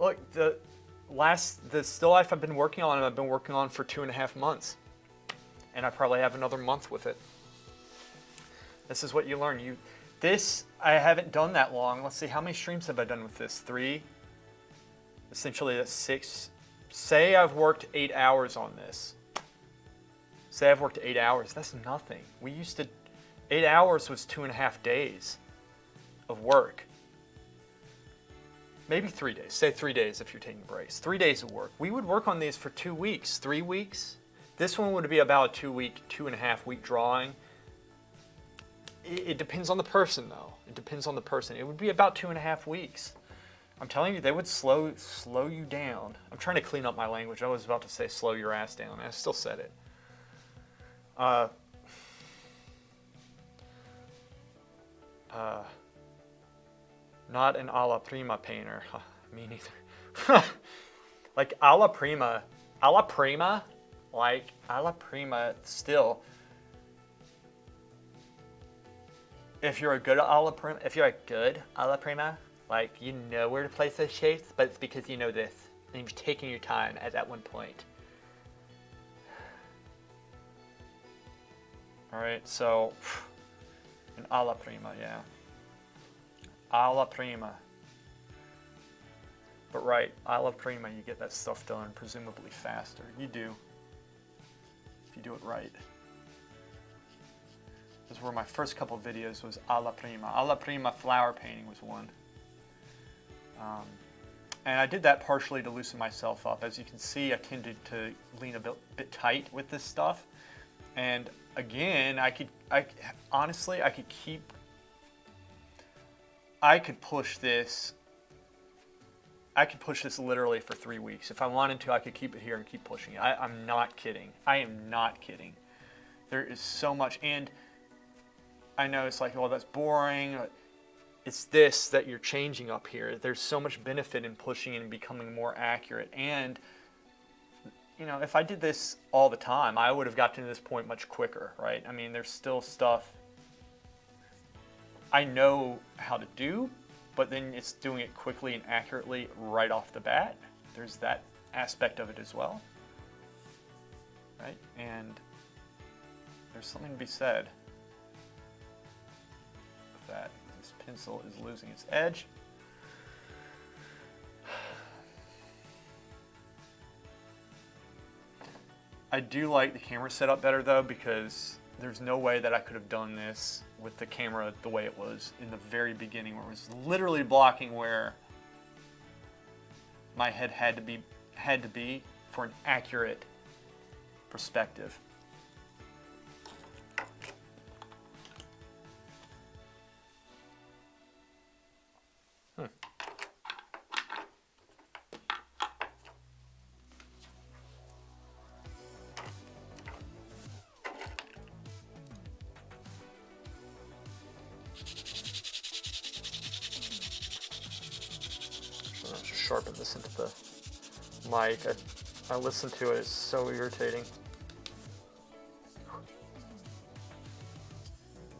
Look, the still life I've been working on, I've been working on for 2.5 months. And I probably have another month with it. This is what you learn. I haven't done that long. Let's see, how many streams have I done with this? 3? Essentially that's 6. Say I've worked 8 hours on this. Say I've worked 8 hours, that's nothing. 8 hours was 2.5 days of work. Maybe 3 days, say 3 days if you're taking breaks. 3 days of work. We would work on these for 2 weeks, 3 weeks. This one would be about a 2.5 week drawing. It depends on the person though. It depends on the person. It would be about 2.5 weeks. I'm telling you, they would slow you down. I'm trying to clean up my language. I was about to say slow your ass down. I still said it. Not an alla prima painter. Me neither. Like alla prima, still. If you're a good alla prima, like you know where to place those shapes, but it's because you know this and you're taking your time at that one point. All right, so an alla prima, yeah. Alla prima. But right, alla prima, you get that stuff done presumably faster. You do. If you do it right. This is where my first couple videos was alla prima. Alla prima flower painting was one. And I did that partially to loosen myself up. As you can see, I tended to lean a bit tight with this stuff. And again, I could push this. I could push this literally for 3 weeks. If I wanted to, I could keep it here and keep pushing it. I'm not kidding. I am not kidding. There is so much, and I know it's like, oh, that's boring. It's this that you're changing up here. There's so much benefit in pushing and becoming more accurate. And you know, if I did this all the time, I would have gotten to this point much quicker, right? I mean, there's still stuff I know how to do, but then it's doing it quickly and accurately right off the bat. There's that aspect of it as well, right? And there's something to be said with that. This pencil is losing its edge. I do like the camera setup better though, because there's no way that I could have done this with the camera the way it was in the very beginning, where it was literally blocking where my head had to be for an accurate perspective. up and listen to the mic. I listen to it, it's so irritating.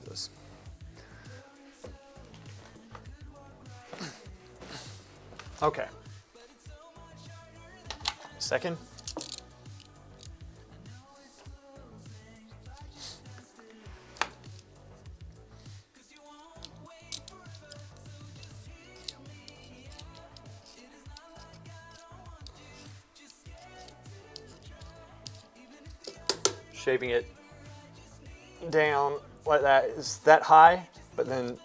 This. Okay. Second. Shaving it down like that is that high, but then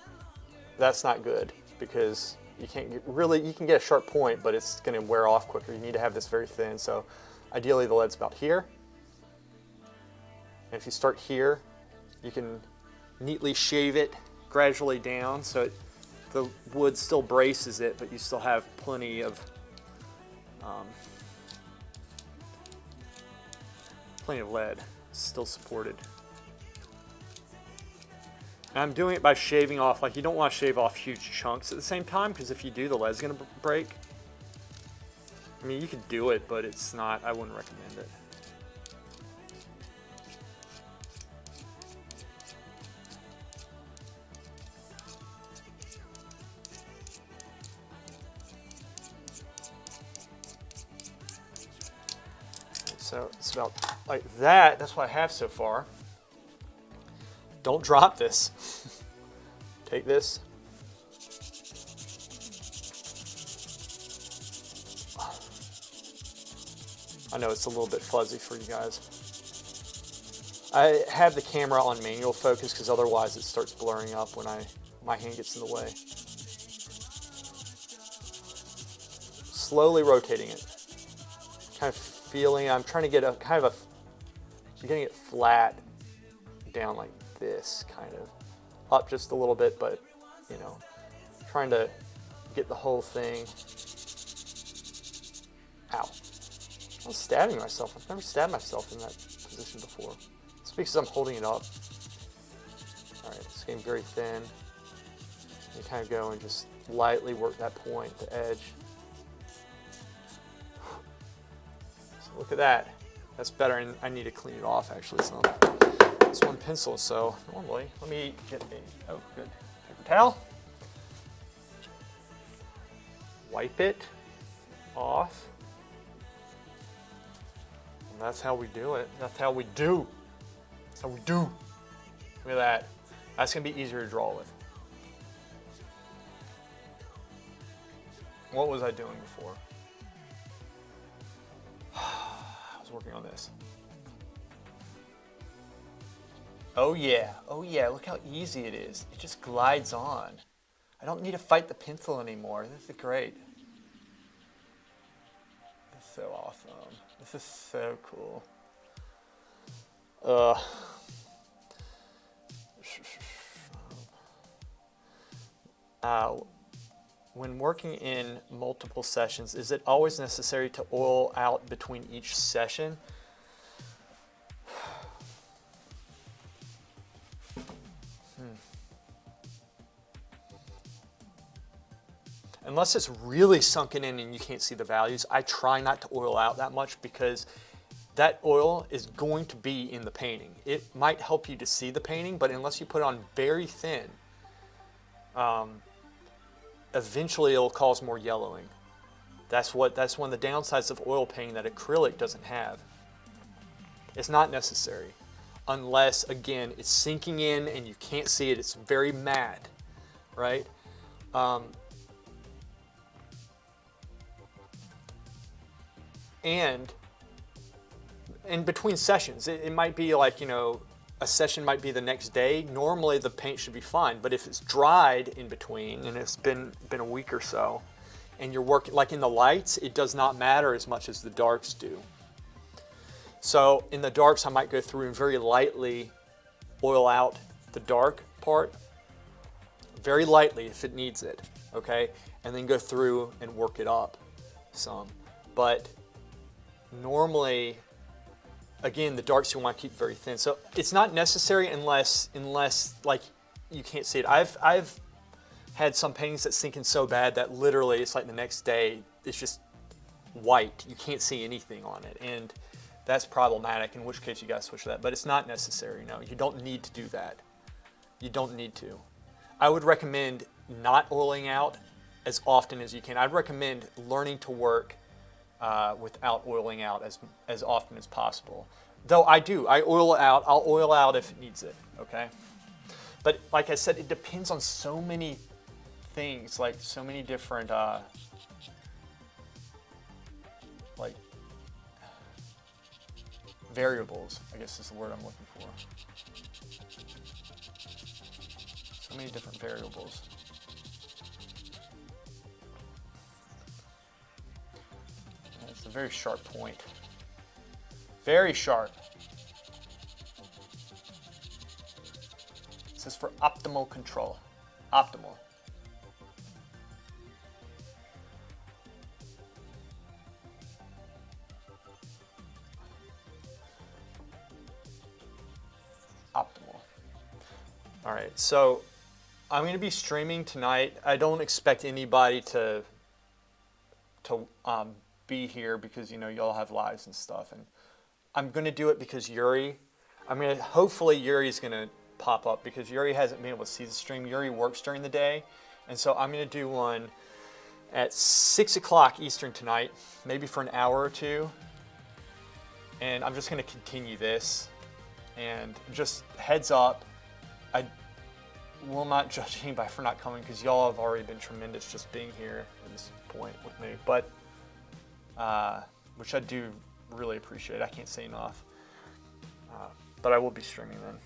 that's not good because you can't get you can get a sharp point, but it's going to wear off quicker. You need to have this very thin. So ideally the lead's about here. And if you start here, you can neatly shave it gradually down so the wood still braces it, but you still have plenty of lead still supported. And I'm doing it by shaving off, like you don't want to shave off huge chunks at the same time, because if you do, the lead's going to break. I mean, you could do it, but it's not, I wouldn't recommend it. So it's about like that. That's what I have so far. Don't drop this. Take this. I know it's a little bit fuzzy for you guys. I have the camera on manual focus because otherwise it starts blurring up when my hand gets in the way. Slowly rotating it. Kind of feeling, I'm trying to get a kind of I'm getting it flat down like this, kind of up just a little bit, but you know, trying to get the whole thing. Ow. I'm stabbing myself. I've never stabbed myself in that position before. It's because I'm holding it up. Alright, it's getting very thin. You kind of go and just lightly work that point, the edge. Look at that. That's better, and I need to clean it off actually some. It's one pencil, so normally, let me get a, oh good, paper towel. Wipe it off. And that's how we do it. That's how we do. That's how we do. Look at that. That's gonna be easier to draw with. What was I doing before? Working on this. Oh yeah, look how easy it is. It just glides on. I don't need to fight the pencil anymore. This is great. This is so awesome. This is so cool. When working in multiple sessions, is it always necessary to oil out between each session? Unless it's really sunken in and you can't see the values, I try not to oil out that much because that oil is going to be in the painting. It might help you to see the painting, but unless you put it on very thin, eventually it'll cause more yellowing. That's one of the downsides of oil painting that acrylic doesn't have. It's not necessary unless, again, it's sinking in and you can't see it. It's very matte, right? And in between sessions, it might be like, you know, a session might be the next day. Normally the paint should be fine, but if it's dried in between and it's been a week or so, and you're working, like in the lights, it does not matter as much as the darks do. So in the darks, I might go through and very lightly oil out the dark part, very lightly if it needs it, okay? And then go through and work it up some. But normally, again, the darks you want to keep very thin. So it's not necessary unless like you can't see it. I've had some paintings that sink in so bad that literally it's like the next day just white. You can't see anything on it, and that's problematic, in which case you gotta switch to that. But it's not necessary, no. You don't need to do that. You don't need to. I would recommend not oiling out as often as you can. I'd recommend learning to work without oiling out as often as possible. Though I oil out. I'll oil out if it needs it, okay? But like I said, it depends on so many things, like so many different, like variables, I guess is the word I'm looking for. So many different variables. And it's a very sharp point. Very sharp. This is for optimal control. Optimal. Optimal. All right, so I'm going to be streaming tonight. I don't expect anybody to be here because, you know, y'all have lives and stuff. And I'm going to do it because hopefully Yuri's going to pop up because Yuri hasn't been able to see the stream. Yuri works during the day, and so I'm going to do one at 6 o'clock Eastern tonight, maybe for an hour or two, and I'm just going to continue this. And just heads up, I will not judge anybody for not coming because y'all have already been tremendous just being here at this point with me, but which I do really appreciate. I can't say enough, but I will be streaming then.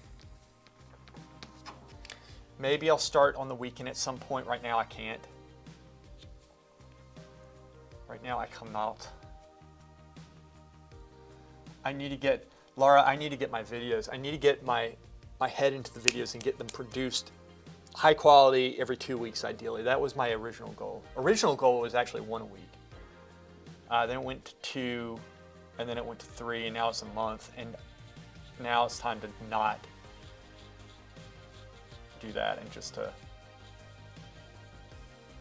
Maybe I'll start on the weekend at some point. Right now I can't. Right now I cannot. Laura, I need to get my videos. I need to get my head into the videos and get them produced high quality every 2 weeks ideally. That was my original goal. Original goal was actually 1 a week. Then it went to 2, and then it went to 3, and now it's a month. And now it's time to not do that and just to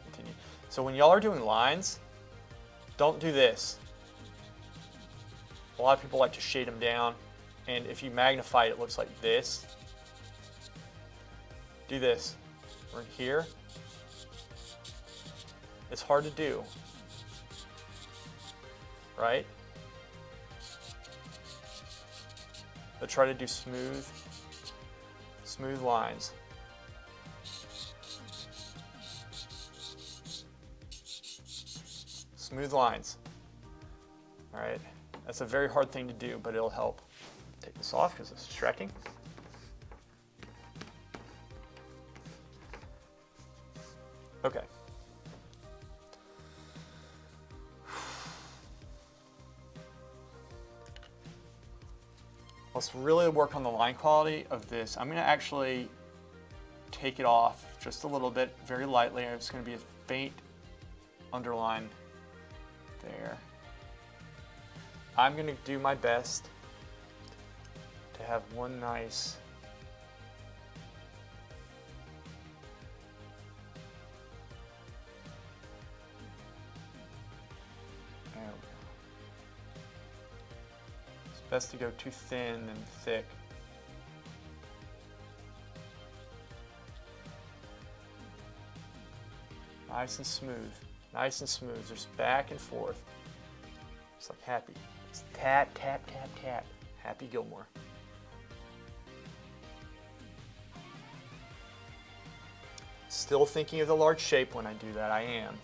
continue. So when y'all are doing lines, don't do this. A lot of people like to shade them down, and if you magnify it, it looks like this. Do this. Right here. It's hard to do, right? But try to do smooth lines. Smooth lines. All right. That's a very hard thing to do, but it'll help. Take this off because it's distracting. Okay. Let's really work on the line quality of this. I'm going to actually take it off just a little bit, very lightly. It's going to be a faint underline there. I'm going to do my best to have one nice there we go. It's best to go too thin than thick. Nice and smooth. Nice and smooth. Just back and forth. It's like happy. It's tap, tap, tap, tap. Happy Gilmore. Still thinking of the large shape when I do that. I am.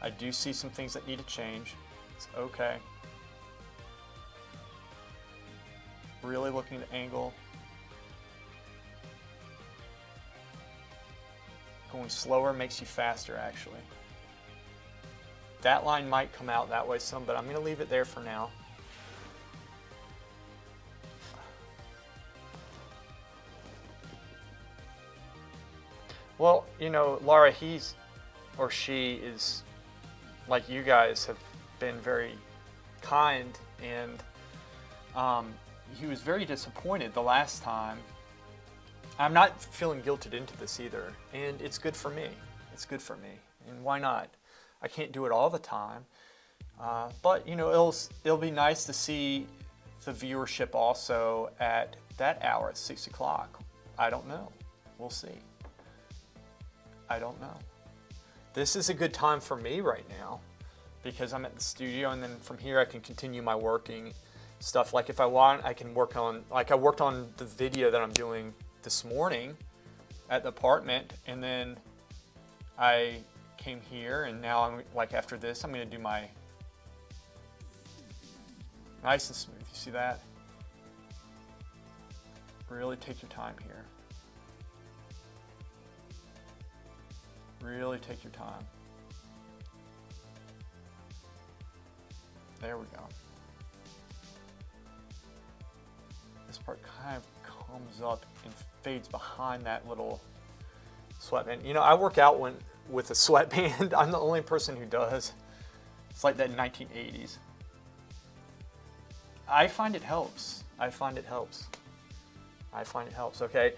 I do see some things that need to change. It's okay. Really looking at angle. Going slower makes you faster, actually. That line might come out that way some, but I'm going to leave it there for now. Well, you know, Laura, he's or she is, like you guys have been very kind, and he was very disappointed the last time. I'm not feeling guilted into this either, and it's good for me. It's good for me, and why not? I can't do it all the time. But you know, it'll be nice to see the viewership also at that hour at 6 o'clock. I don't know. We'll see. I don't know. This is a good time for me right now because I'm at the studio, and then from here I can continue my working stuff. Like if I want, I can work on, like I worked on the video that I'm doing this morning at the apartment, and then I came here, and now I'm like, after this, I'm going to do my nice and smooth. You see that? Really take your time here. Really take your time. There we go. This part kind of comes up and fades behind that little sweatband. You know, I work out with a sweatband. I'm the only person who does. It's like that in 1980s. I find it helps. I find it helps. I find it helps, okay?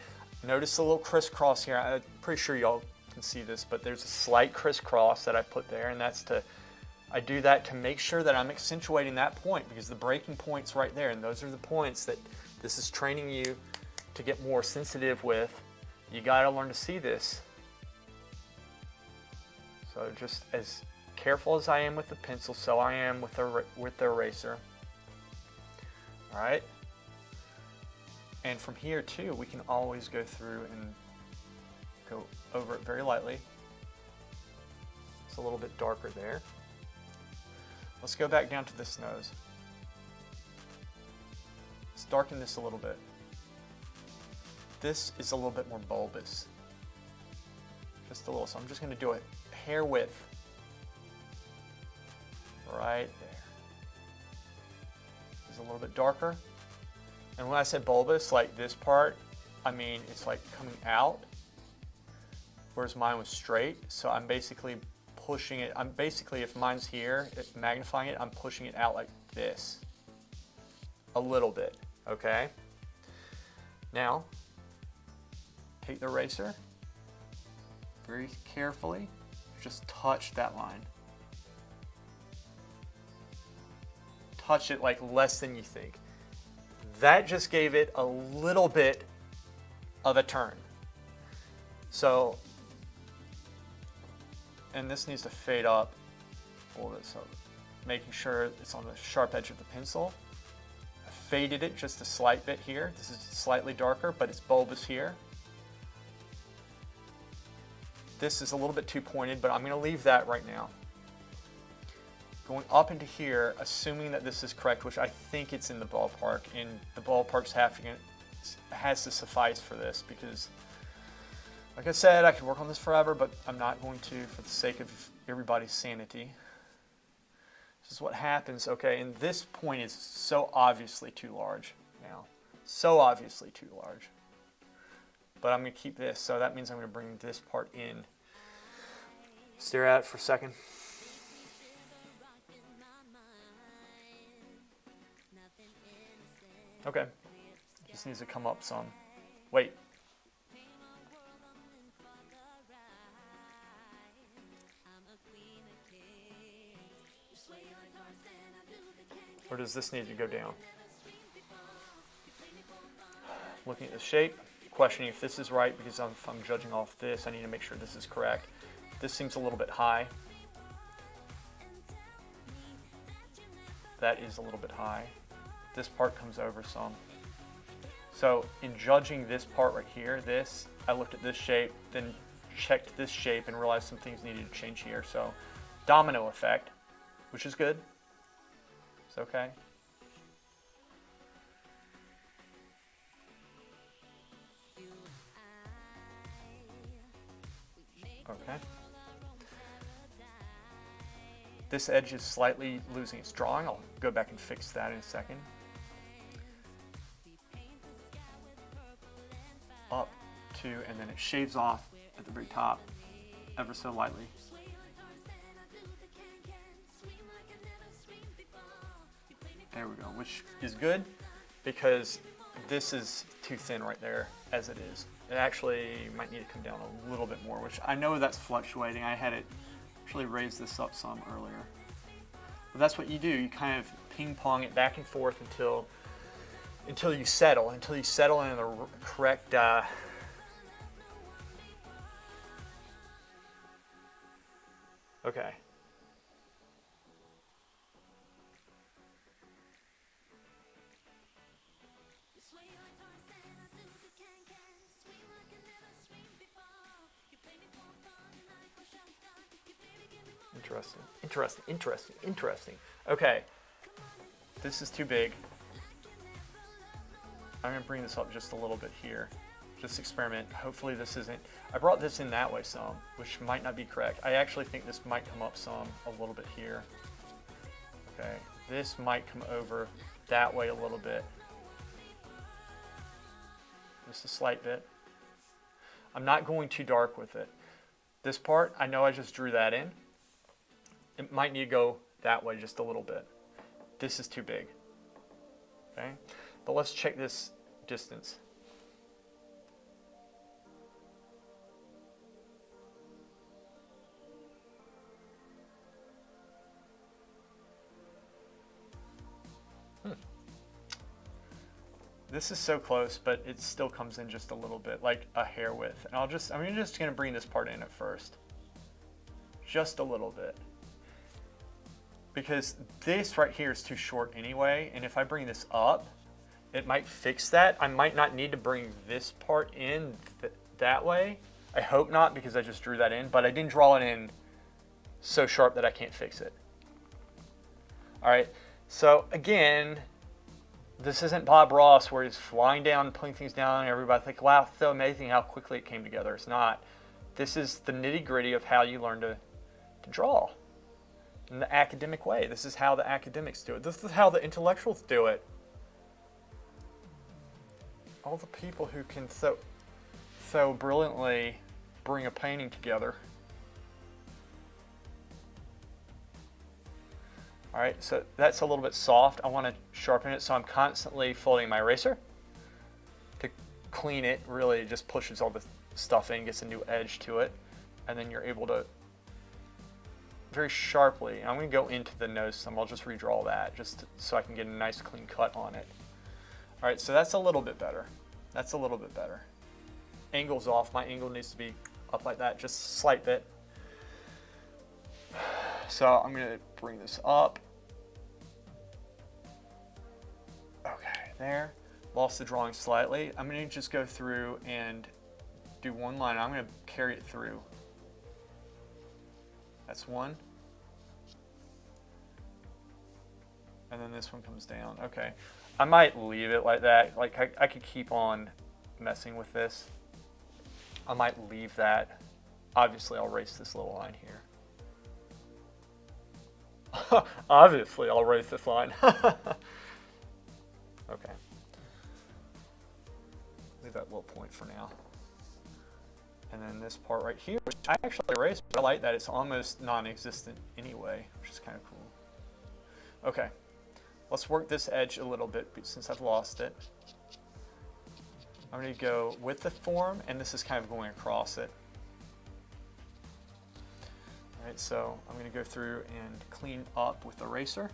Notice the little crisscross here. I'm pretty sure y'all can see this, but there's a slight crisscross that I put there, and that's I do that to make sure that I'm accentuating that point, because the breaking point's right there, and those are the points that this is training you to get more sensitive with. You gotta learn to see this. So just as careful as I am with the pencil, so I am with the eraser. All right? And from here too, we can always go through and go over it very lightly. It's a little bit darker there. Let's go back down to this nose. Let's darken this a little bit. This is a little bit more bulbous. Just a little, so I'm just gonna do a hair width. Right there. It's a little bit darker. And when I said bulbous, like this part, I mean, it's like coming out, whereas mine was straight. So I'm basically pushing it. I'm basically, if mine's here, magnifying it, I'm pushing it out like this. A little bit, okay? Now, take the eraser, very carefully, just touch that line. Touch it like less than you think. That just gave it a little bit of a turn. So, and this needs to fade up a little bit, so making sure it's on the sharp edge of the pencil. I faded it just a slight bit here. This is slightly darker, but it's bulbous here. This is a little bit too pointed, but I'm going to leave that right now. Going up into here, assuming that this is correct, which I think it's in the ballpark, and the ballpark's has to suffice for this, because, like I said, I could work on this forever, but I'm not going to for the sake of everybody's sanity. This is what happens, okay, and this point is so obviously too large now. So obviously too large. But I'm going to keep this, so that means I'm going to bring this part in. Stare at it for a second. Okay, just needs to come up some. Wait. Or does this need to go down? Looking at the shape, questioning if this is right, because if I'm judging off this, I need to make sure this is correct. This seems a little bit high. That is a little bit high. This part comes over some. So in judging this part right here, I looked at this shape, then checked this shape and realized some things needed to change here. So domino effect, which is good. It's okay. Okay. This edge is slightly losing its drawing. I'll go back and fix that in a second. Up to, and then it shaves off at the very top ever so lightly. There we go, which is good because this is too thin right there as it is. It actually might need to come down a little bit more, which I know that's fluctuating. I had it Actually raised this up some earlier. But that's what you do. You kind of ping pong it back and forth until you settle. Until you settle in the correct. Okay. Interesting, interesting, interesting, interesting. Okay, this is too big. I'm gonna bring this up just a little bit here. Just experiment. Hopefully this isn't, I brought this in that way some, which might not be correct. I actually think this might come up some, a little bit here. Okay, this might come over that way a little bit. Just a slight bit. I'm not going too dark with it. This part, I know I just drew that in. It might need to go that way just a little bit. This is too big. Okay, but let's check this distance. This is so close, but it still comes in just a little bit, like a hair width. And I'm just gonna bring this part in at first. Just a little bit. Because this right here is too short anyway, and if I bring this up, it might fix that. I might not need to bring this part in that way. I hope not, because I just drew that in, but I didn't draw it in so sharp that I can't fix it. All right, so again, this isn't Bob Ross where he's flying down, putting things down, and everybody's like, wow, it's so amazing how quickly it came together. It's not. This is the nitty-gritty of how you learn to draw in the academic way. This is how the academics do it. This is how the intellectuals do it. All the people who can so brilliantly bring a painting together. All right, so that's a little bit soft. I want to sharpen it, so I'm constantly folding my eraser to clean it. Really, it just pushes all the stuff in, gets a new edge to it, and then you're able to very sharply. I'm going to go into the nose some. I'll just redraw that just so I can get a nice clean cut on it. All right, so that's a little bit better. That's a little bit better. Angle's off. My angle needs to be up like that, just a slight bit. So I'm going to bring this up. Okay, there. Lost the drawing slightly. I'm going to just go through and do one line. I'm going to carry it through. That's one. And then this one comes down. Okay. I might leave it like that. Like I could keep on messing with this. I might leave that. Obviously, I'll erase this little line here. Obviously, I'll erase this line. Okay. Leave that little point for now. And then this part right here, which I actually erased, but I like that it's almost non-existent anyway, which is kind of cool. Okay, let's work this edge a little bit since I've lost it. I'm going to go with the form, and this is kind of going across it. All right, so I'm going to go through and clean up with the eraser,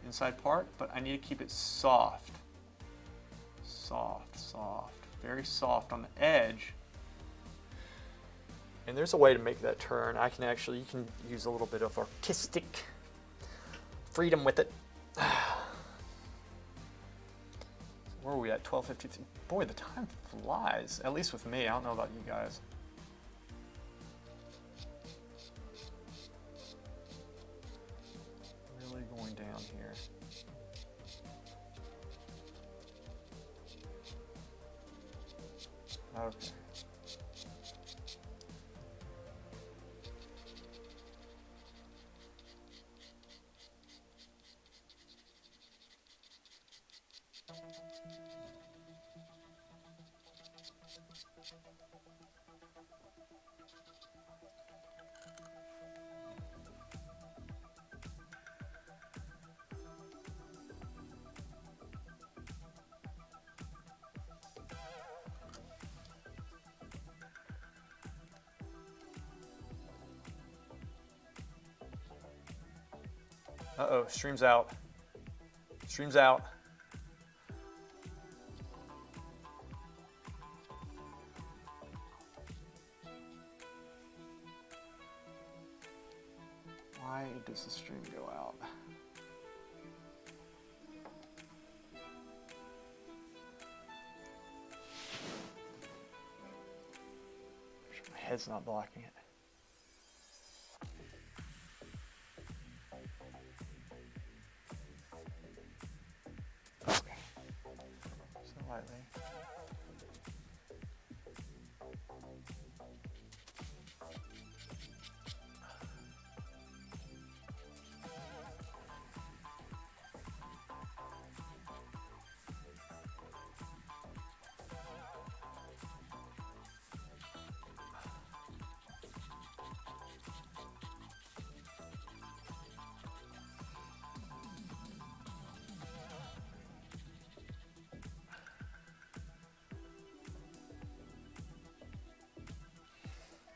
inside part, but I need to keep it soft. Soft, soft, very soft on the edge. And there's a way to make that turn. You can use a little bit of artistic freedom with it. Where are we at? 12:53. Boy, the time flies. At least with me. I don't know about you guys. Really going down here. Okay. Uh-oh, stream's out. Stream's out. Why does the stream go out? My head's not blocking it. Okay. So lightly.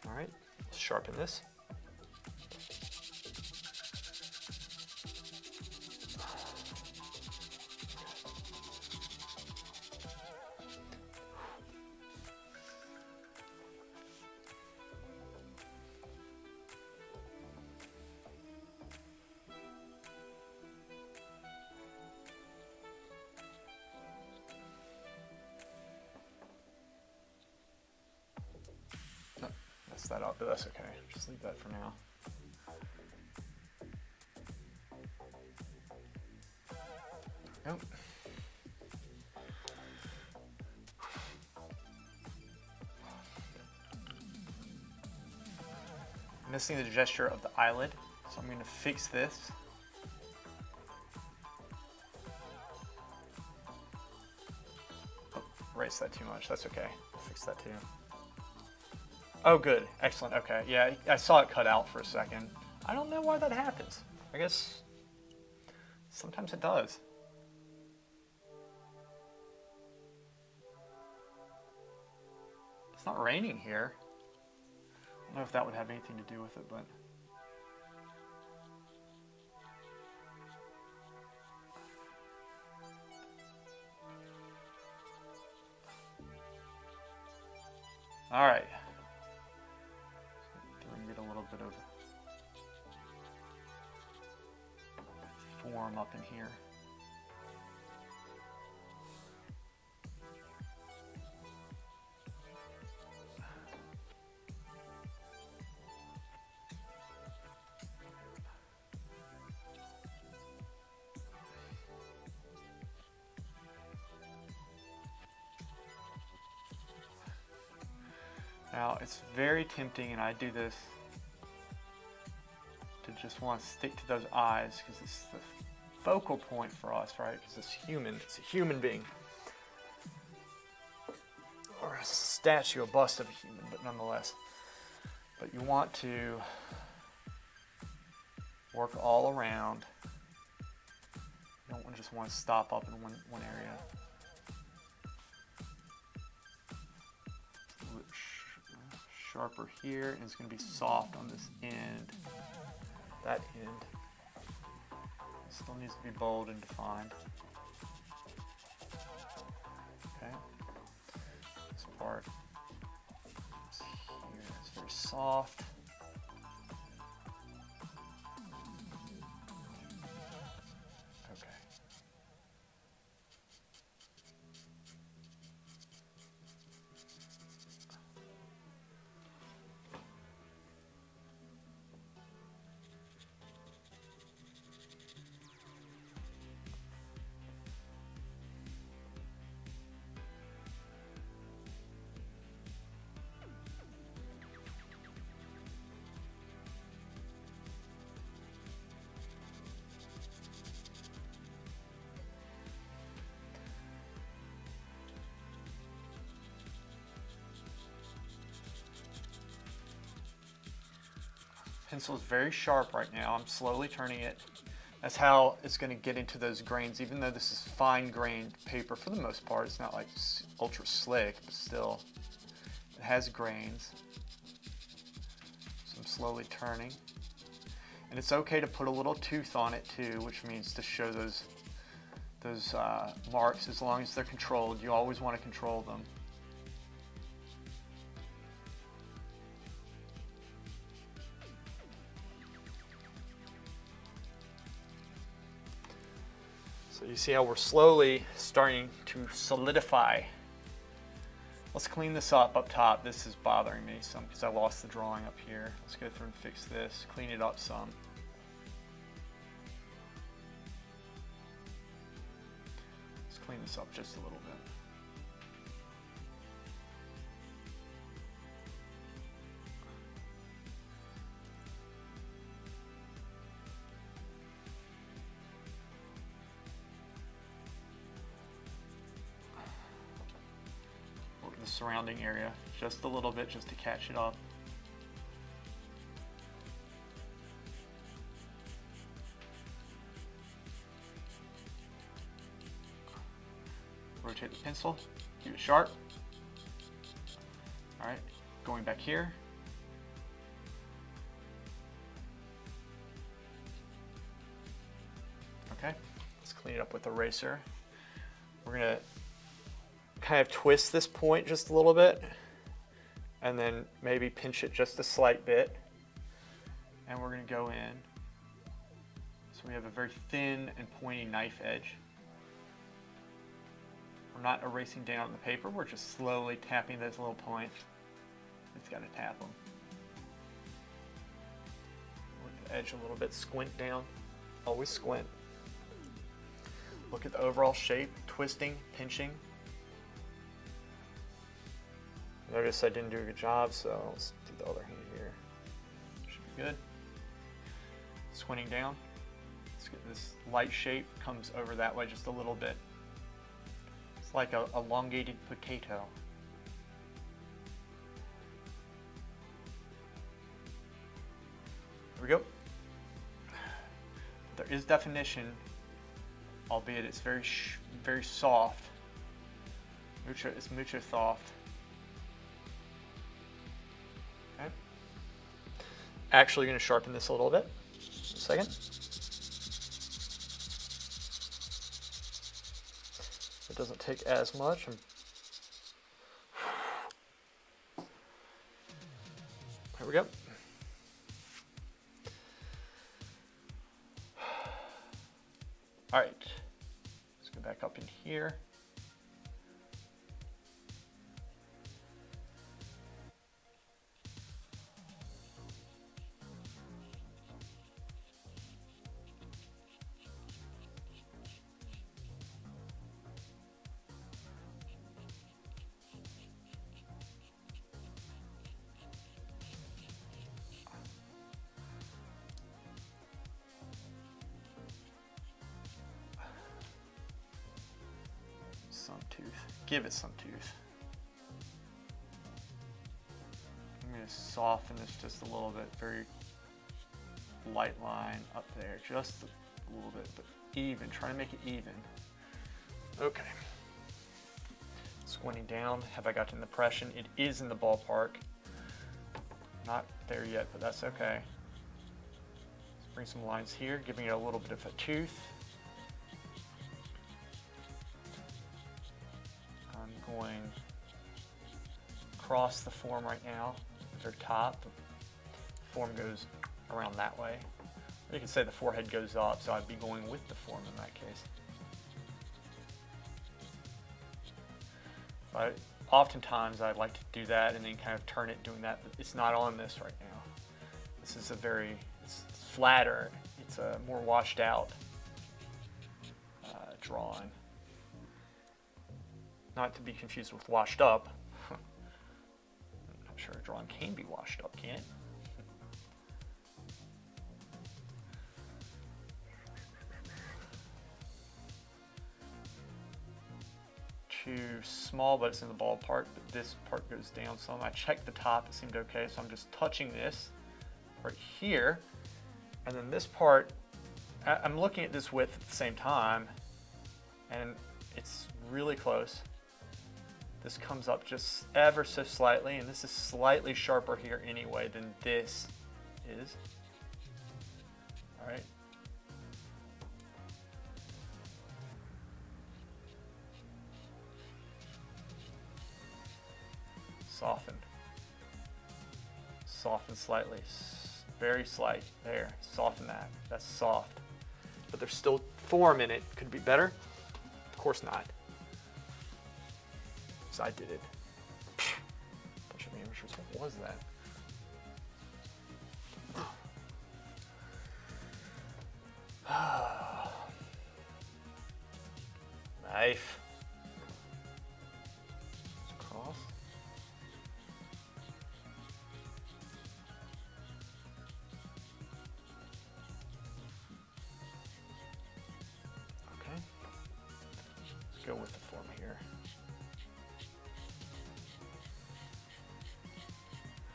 All right, let's sharpen this. That up, but that's okay. Just leave that for now. Nope. Missing the gesture of the eyelid, so I'm going to fix this. Oh, erase that too much. That's okay. I'll fix that too. Oh, good. Excellent. Okay. Yeah, I saw it cut out for a second. I don't know why that happens. I guess sometimes it does. It's not raining here. I don't know if that would have anything to do with it, but... All right. Get a little bit of form up in here. Now, it's very tempting, and I do this, to just want to stick to those eyes because it's the focal point for us, right? Because it's a human being. Or a statue, a bust of a human, but nonetheless. But you want to work all around. You don't just want to stop up in one area. Sharper here, and it's going to be soft on this end. That end still needs to be bold and defined. Okay. This part is here. It's very soft. Okay. Pencil is very sharp right now. I'm slowly turning it. That's how it's going to get into those grains, even though this is fine grained paper for the most part. It's not like ultra slick, but still it has grains. So I'm slowly turning. And it's okay to put a little tooth on it too, which means to show those marks as long as they're controlled. You always want to control them. So you see how we're slowly starting to solidify. Let's clean this up top. This is bothering me some because I lost the drawing up here. Let's go through and fix this, clean it up some. Let's clean this up just a little bit. The surrounding area just a little bit just to catch it up. Rotate the pencil, keep it sharp. All right, going back here. Okay, let's clean it up with the eraser. We're gonna kind of twist this point just a little bit and then maybe pinch it just a slight bit, and we're going to go in so we have a very thin and pointy knife edge. We're not erasing down the paper, we're just slowly tapping those little points. It's got to tap them. Work the edge a little bit, squint down, always squint. Look at the overall shape, twisting, pinching. Notice I didn't do a good job, so let's do the other hand here. Should be good. Squinting down. Let's get this light shape, comes over that way just a little bit. It's like a elongated potato. There we go. There is definition, albeit it's very soft. It's mucho soft. Okay. Actually going to sharpen this a little bit. Just a second. It doesn't take as much. There we go. All right, let's go back up in here. Some tooth. Give it some tooth. I'm going to soften this just a little bit. Very light line up there. Just a little bit, but even. Try to make it even. Okay. Squinting down. Have I got an impression? It is in the ballpark. Not there yet, but that's okay. Let's bring some lines here, giving it a little bit of a tooth. Going across the form right now at their top. The form goes around that way. Or you could say the forehead goes up, so I'd be going with the form in that case. But oftentimes I like to do that and then kind of turn it doing that, but it's not on this right now. This is it's flatter, it's a more washed out drawing. Not to be confused with washed up. I'm not sure a drawing can be washed up, can it? Too small, but it's in the ballpark, but this part goes down some. I checked the top, it seemed okay, so I'm just touching this right here. And then this part, I'm looking at this width at the same time, and it's really close. This comes up just ever so slightly, and this is slightly sharper here anyway than this is. All right. Soften. Soften slightly. Very slight. There. Soften that. That's soft. But there's still form in it. Could be better? Of course not. So I did it. Bunch of amateurs. What was that? Knife. Cross. Okay. Let's go with the form here.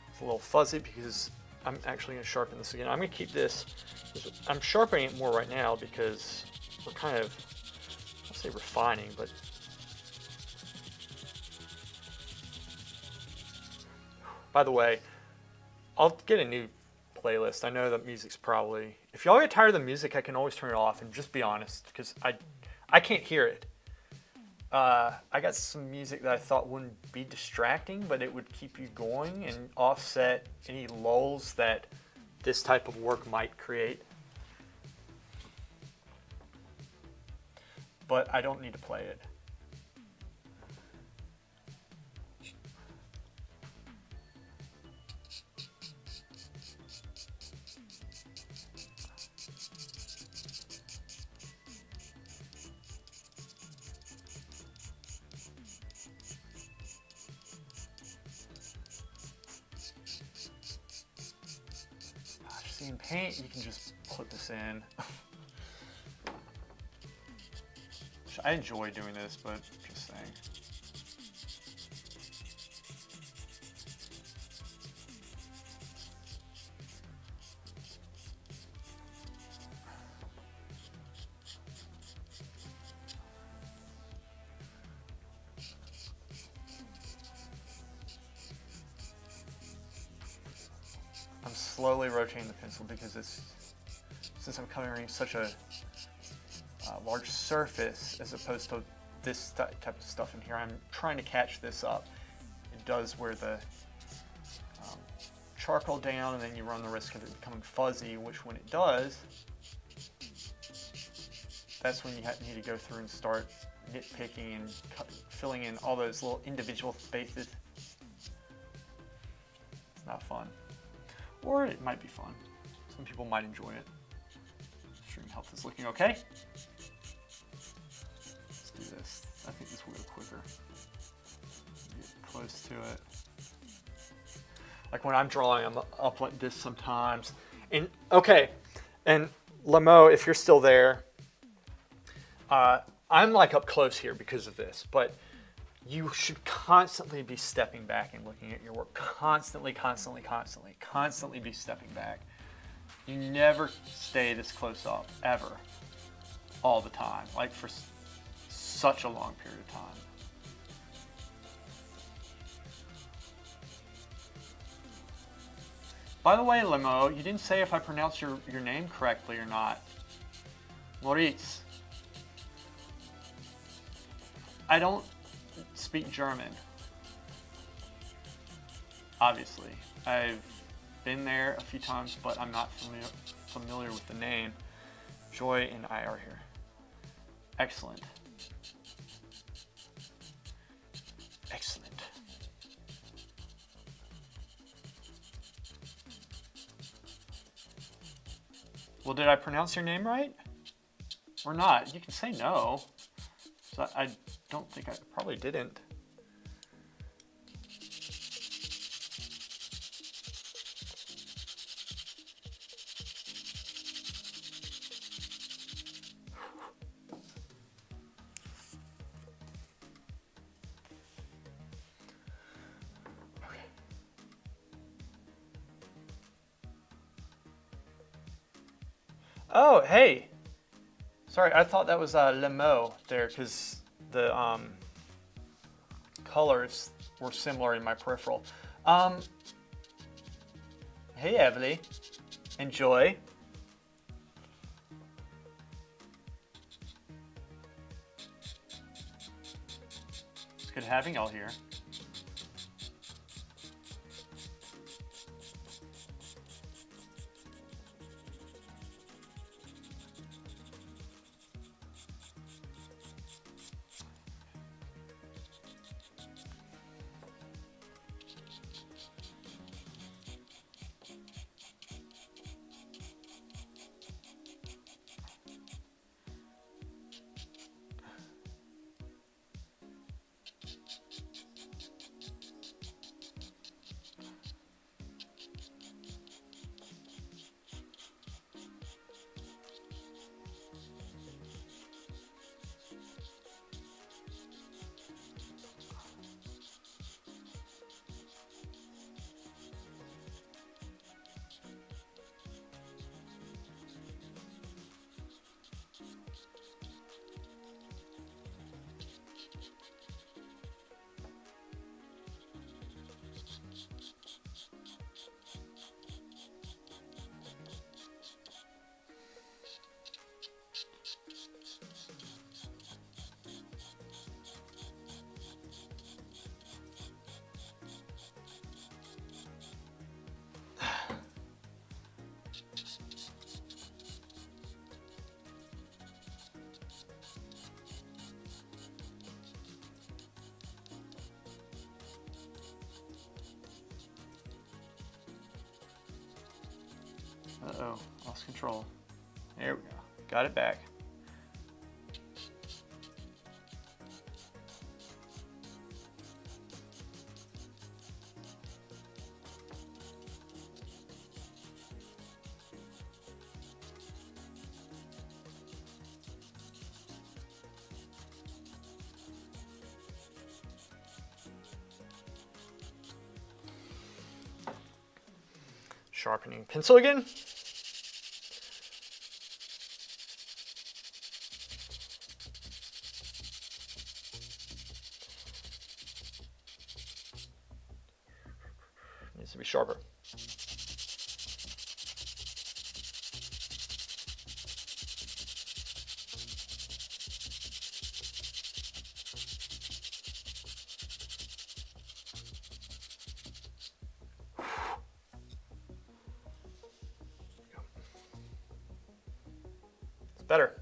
It's a little fuzzy because I'm actually going to sharpen this again. I'm going to keep this. I'm sharpening it more right now because we're kind of, I'll say refining, but by the way, I'll get a new playlist. I know that music's probably, if y'all get tired of the music, I can always turn it off and just be honest because I can't hear it. I got some music that I thought wouldn't be distracting, but it would keep you going and offset any lulls that this type of work might create. But I don't need to play it. See, in Paint, you can just put this in. I enjoy doing this, but just saying. I'm slowly rotating the pencil because since I'm covering such a large surface as opposed to this type of stuff in here, I'm trying to catch this up. It does wear the charcoal down, and then you run the risk of it becoming fuzzy, which when it does, that's when you need to go through and start nitpicking and filling in all those little individual spaces. It's not fun. Or it might be fun. Some people might enjoy it. String health is looking okay. Let's do this. I think this will go quicker. Get close to it. Like when I'm drawing, I'm up like this sometimes. And okay, and Lamo, if you're still there, I'm like up close here because of this, but you should constantly be stepping back and looking at your work. Constantly be stepping back. You never stay this close up, ever. All the time, like for such a long period of time. By the way, Lemo, you didn't say if I pronounced your name correctly or not. Moritz. I don't speak German. Obviously. I've been there a few times, but I'm not familiar with the name. Joy and I are here. Excellent. Excellent. Well, did I pronounce your name right? Or not? You can say no. So I don't think I probably didn't. Oh, hey. Sorry, I thought that was Lemo there because the colors were similar in my peripheral. Hey, Evely. Enjoy. It's good having y'all here. Uh-oh, lost control. There we go. Got it back. Sharpening pencil again. Needs to be sharper. It's better.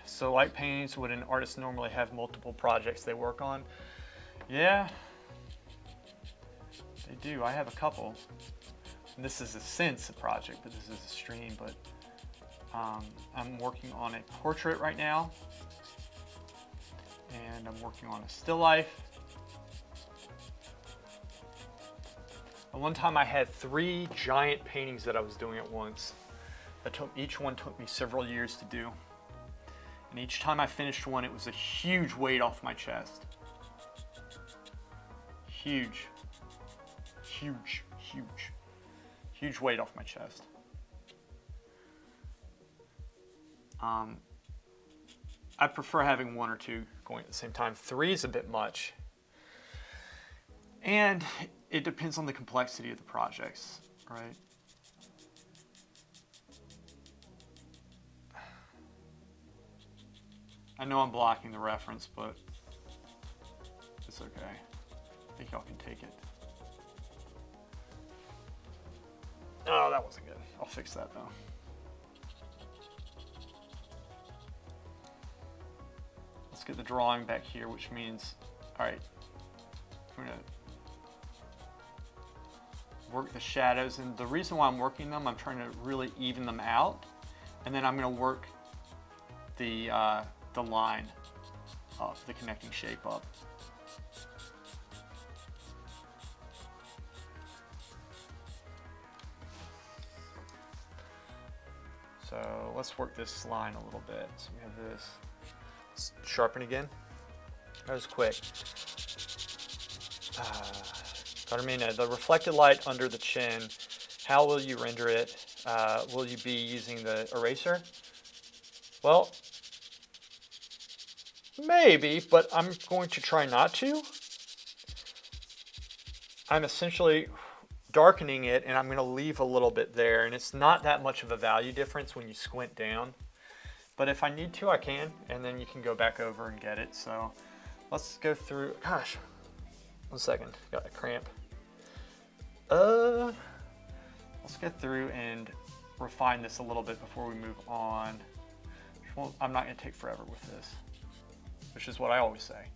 So like paintings, would an artist normally have multiple projects they work on? Yeah, they do. I have a couple. And this is a sense a project, but this is a stream. But I'm working on a portrait right now, and I'm working on a still life. At one time I had 3 giant paintings that I was doing at once. Each one took me several years to do. And each time I finished one, it was a huge weight off my chest. Huge, huge, huge, huge weight off my chest. I prefer having 1 or 2 going at the same time. 3 is a bit much. And it depends on the complexity of the projects, right? I know I'm blocking the reference, but it's okay. I think y'all can take it. Oh, that wasn't good. I'll fix that though. Let's get the drawing back here, which means, all right, I'm gonna work the shadows. And the reason why I'm working them, I'm trying to really even them out. And then I'm gonna work the line up, the connecting shape up. So let's work this line a little bit. So we have this. Let's sharpen again. That was quick. Carmina, the reflected light under the chin, how will you render it? Will you be using the eraser? Well, maybe, but I'm going to try not to. I'm essentially darkening it, and I'm going to leave a little bit there, and it's not that much of a value difference when you squint down. But if I need to, I can, and then you can go back over and get it. So let's go through. Gosh, 1 second, got a cramp. Let's go through and refine this a little bit before we move on. Well, I'm not going to take forever with this, which is what I always say.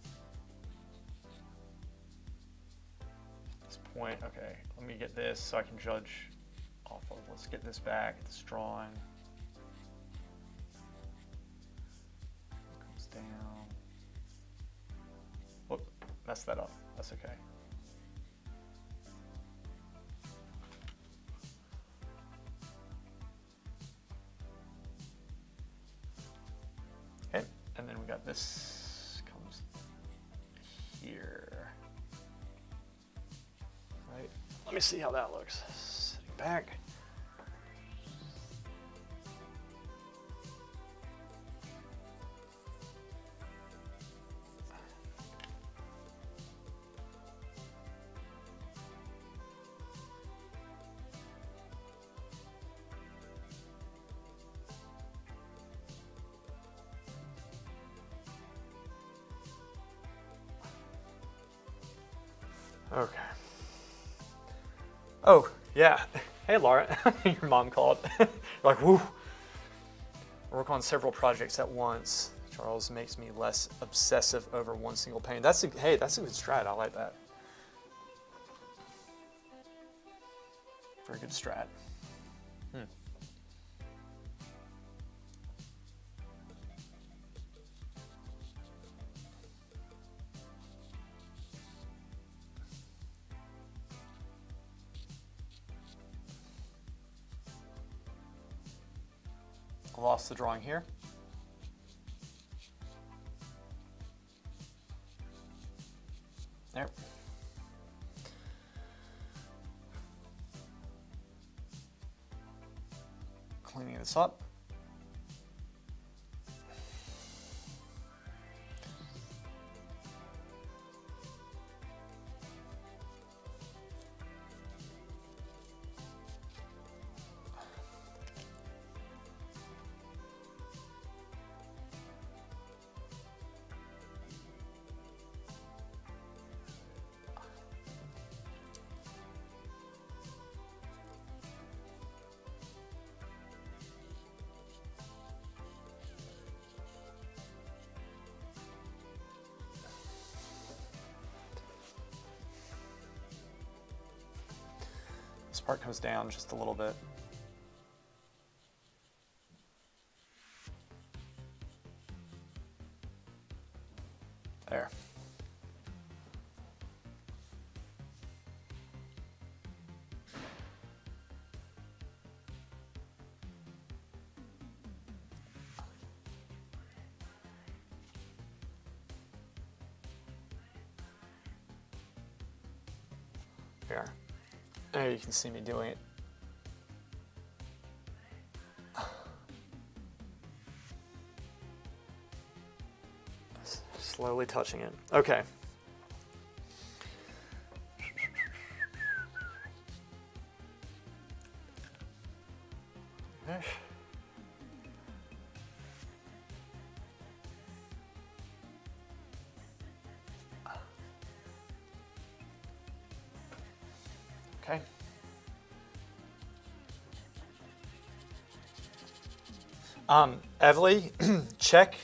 At this point, okay, let me get this so I can judge off of. Let's get this back, this drawing. Comes down. Whoop, messed that up. That's okay. Okay, and then we got this comes here. Right. Let me see how that looks. Sitting back. Okay. Oh, yeah. Hey, Laura. Your mom called. Like, woo. I work on several projects at once. Charles makes me less obsessive over one single painting. Hey, that's a good strat. I like that. Very good strat. Lost the drawing here. There. Cleaning this up. This part comes down just a little bit. There. There. There you can see me doing it. Slowly touching it. Okay. Okay. Evely, check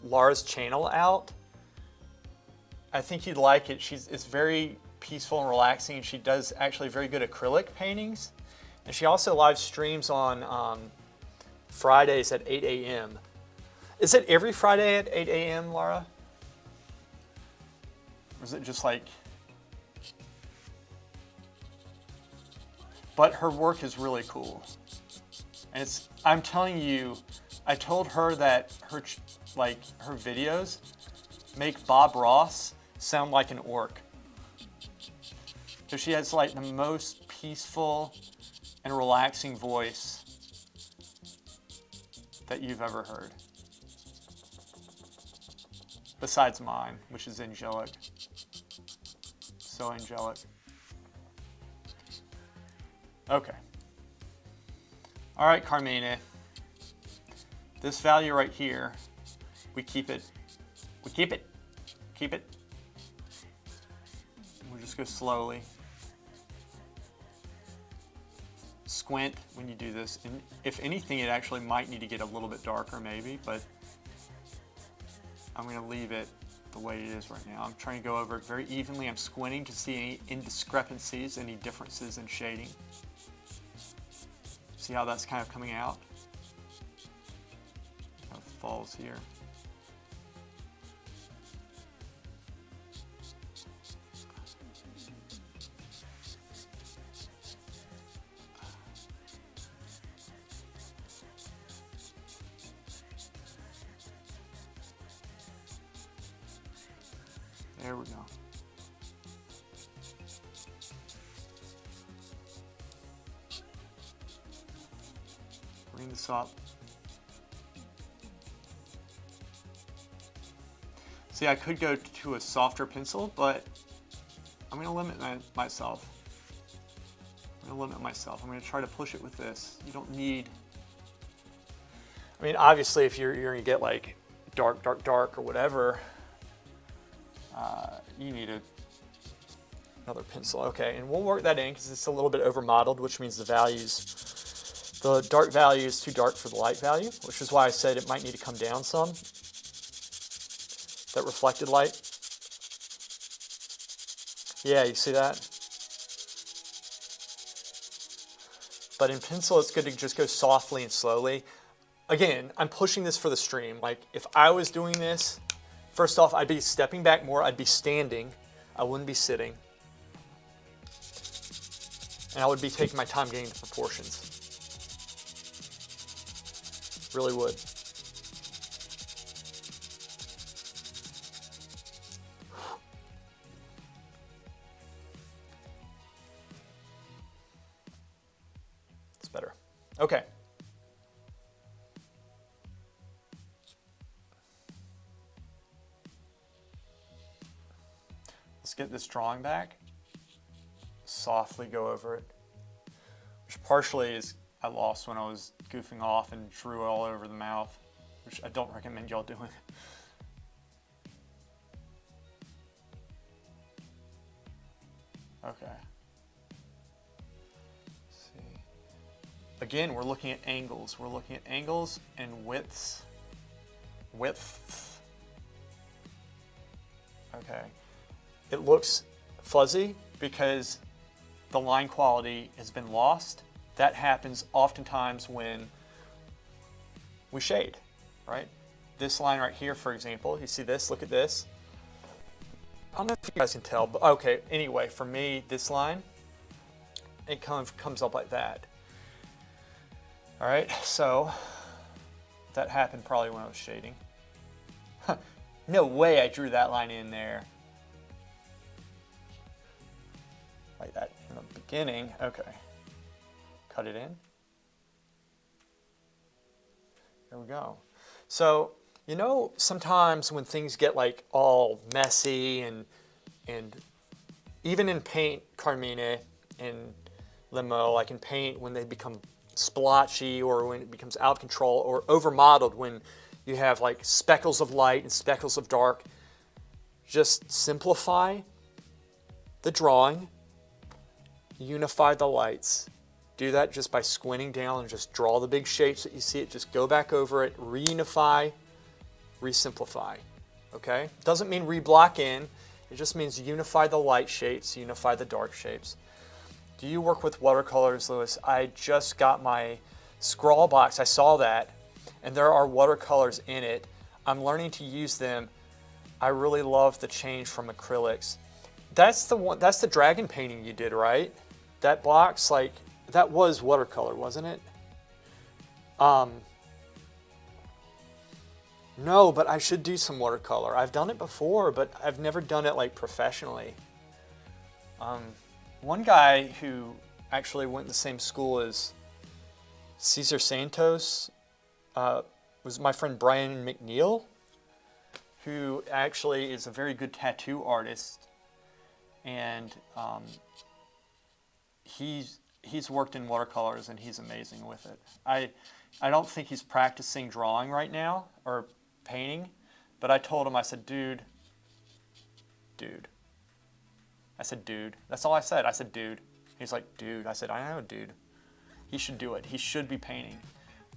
Laura's channel out. I think you'd like it. It's very peaceful and relaxing. She does actually very good acrylic paintings. And she also live streams on Fridays at 8 a.m. Is it every Friday at 8 a.m., Laura? Or is it just like... But her work is really cool. And I'm telling you, I told her that her videos make Bob Ross sound like an orc. So she has like the most peaceful and relaxing voice that you've ever heard. Besides mine, which is angelic. So angelic. Okay. All right, Carmine. This value right here, we keep it. We keep it. Keep it. We'll just go slowly. Squint when you do this. And if anything, it actually might need to get a little bit darker maybe, but I'm going to leave it the way it is right now. I'm trying to go over it very evenly. I'm squinting to see any indiscrepancies, any differences in shading. See how that's kind of coming out? Kind of falls here. There we go. Bring this up. See, I could go to a softer pencil, but I'm going to limit myself. I'm going to try to push it with this. You don't need... I mean, obviously, if you're going to get like dark, dark, dark or whatever, you need another pencil. Okay, and we'll work that in because it's a little bit over modeled, which means the dark value is too dark for the light value, which is why I said it might need to come down some. That reflected light. Yeah, you see that? But in pencil, it's good to just go softly and slowly. Again, I'm pushing this for the stream. Like, if I was doing this, first off, I'd be stepping back more. I'd be standing. I wouldn't be sitting. And I would be taking my time getting the proportions. Really would. It's better. Okay. Let's get this drawing back. Softly go over it. Which partially is I lost when I was goofing off and drew all over the mouth, which I don't recommend y'all doing. Okay. Let's see. Again, we're looking at angles. We're looking at angles and widths. Widths. Okay. It looks fuzzy because the line quality has been lost. That happens oftentimes when we shade, right? This line right here, for example, you see this, look at this. I don't know if you guys can tell, but okay, anyway, for me, this line, it kind of comes up like that. All right, so that happened probably when I was shading. No way I drew that line in there. Like that in the beginning, okay. Cut it in. There we go. So, you know, sometimes when things get like all messy and even in paint, Carmine and Limo, like in paint when they become splotchy or when it becomes out of control or over modeled when you have like speckles of light and speckles of dark, just simplify the drawing, unify the lights. Do that just by squinting down and just draw the big shapes that you see it. Just go back over it, reunify, resimplify. Okay? Doesn't mean reblock in. It just means unify the light shapes, unify the dark shapes. Do you work with watercolors, Lewis? I just got my scrawl box. I saw that, and there are watercolors in it. I'm learning to use them. I really love the change from acrylics. That's the one. That's the dragon painting you did, right? That box, like, that was watercolor, wasn't it? No, but I should do some watercolor. I've done it before, but I've never done it like professionally. One guy who actually went to the same school as Cesar Santos was my friend Brian McNeil, who actually is a very good tattoo artist, and he's worked in watercolors and he's amazing with it. I don't think he's practicing drawing right now or painting, but I told him, I said, dude. I said, dude. That's all I said. I said, dude. He's like, dude. I said, I know, dude. He should do it. He should be painting.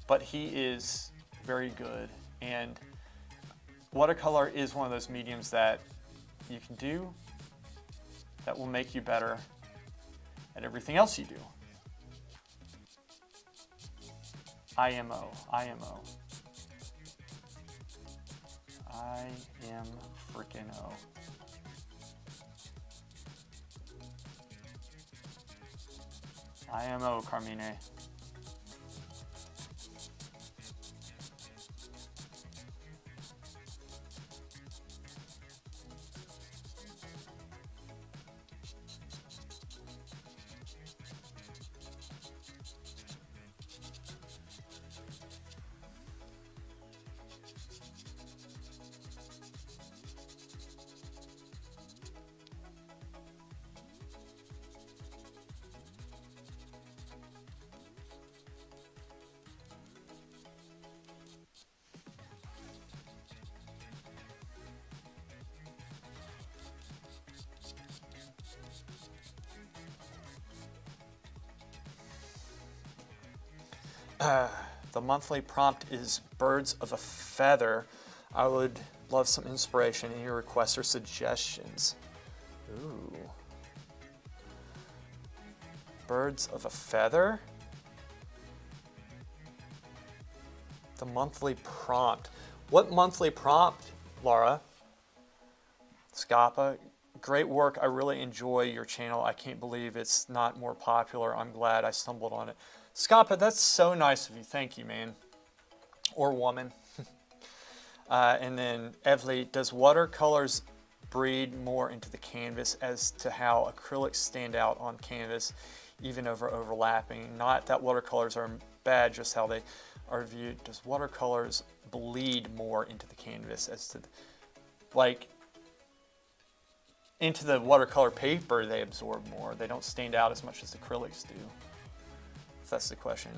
But he is very good. And watercolor is one of those mediums that you can do that will make you better at everything else you do. IMO. I am freaking O. IMO, Carmine. The monthly prompt is birds of a feather. I would love some inspiration in your requests or suggestions. Ooh. Birds of a feather? The monthly prompt. What monthly prompt, Laura? Scappa, great work. I really enjoy your channel. I can't believe it's not more popular. I'm glad I stumbled on it. Scappa, that's so nice of you. Thank you, man. Or woman. And then Evely, does watercolors breed more into the canvas as to how acrylics stand out on canvas, even over overlapping? Not that watercolors are bad, just how they are viewed. Does watercolors bleed more into the canvas as to, like, into the watercolor paper they absorb more? They don't stand out as much as acrylics do. That's the question.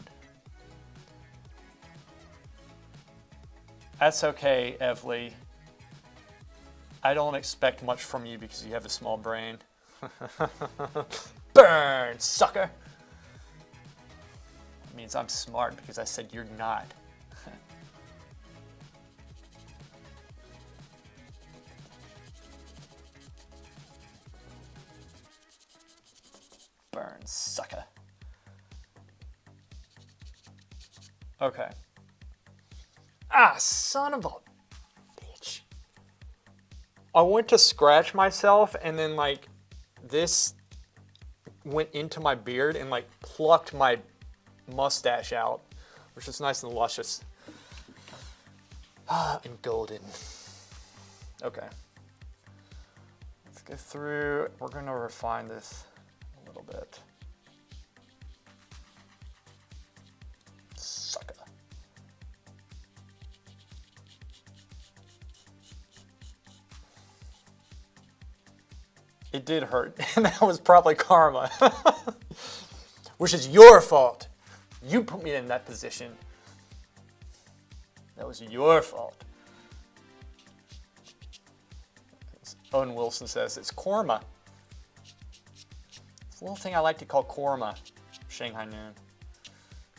That's okay, Evely. I don't expect much from you because you have a small brain. Burn, sucker! It means I'm smart because I said you're not. Burn, sucker. Okay. Ah, son of a bitch. I went to scratch myself and then like this went into my beard and like plucked my mustache out, which is nice and luscious. Ah, and golden. Okay. Let's go through. We're going to refine this a little bit. Sucker. It did hurt, and that was probably karma. Which is your fault. You put me in that position. That was your fault. Owen Wilson says it's korma. It's a little thing I like to call korma. Shanghai Noon.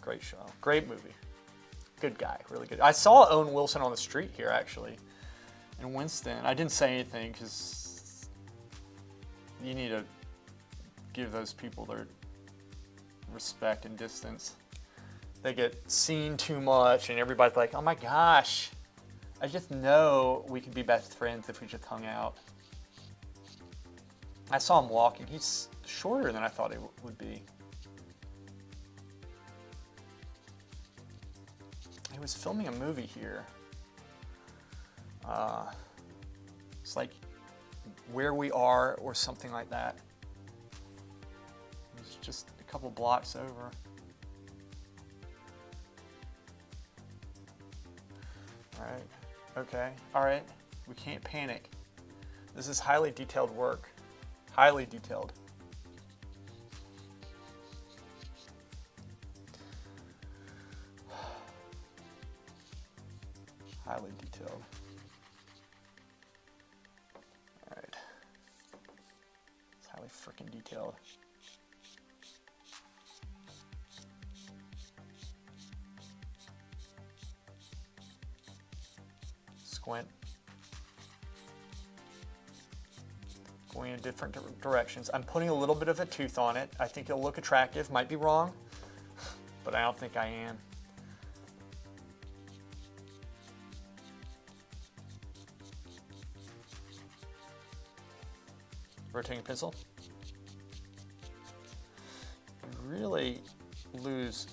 Great show. Great movie. Good guy. Really good. I saw Owen Wilson on the street here, actually, in Winston. I didn't say anything because you need to give those people their respect and distance. They get seen too much and everybody's like, oh my gosh, I just know we could be best friends if we just hung out. I saw him walking. He's shorter than I thought he would be. He was filming a movie here. It's like Where We Are or something like that. just a couple blocks over. All right, okay, all right. We can't panic. This is highly detailed work, highly detailed. Highly detailed. All right. It's highly freaking detailed. Squint. Going in different directions. I'm putting a little bit of a tooth on it. I think it'll look attractive. Might be wrong, but I don't think I am. Rotating pencil. You really lose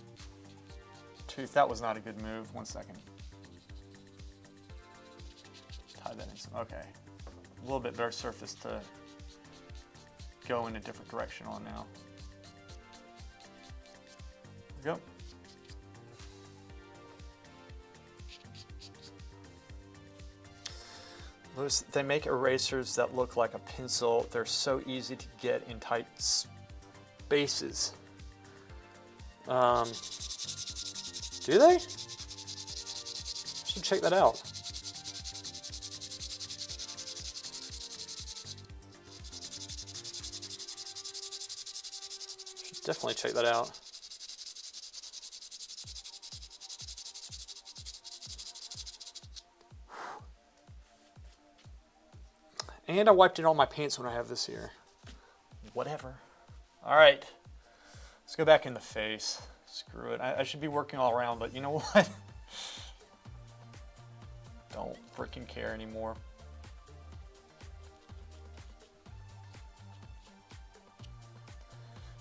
tooth. That was not a good move. 1 second. Tie that in some. Okay. A little bit better surface to go in a different direction on now. There we go. They make erasers that look like a pencil. They're so easy to get in tight spaces. Do they? Should check that out. Should definitely check that out. And I wiped it on my pants when I have this here. Whatever. All right. Let's go back in the face. Screw it. I should be working all around, but you know what? Don't freaking care anymore.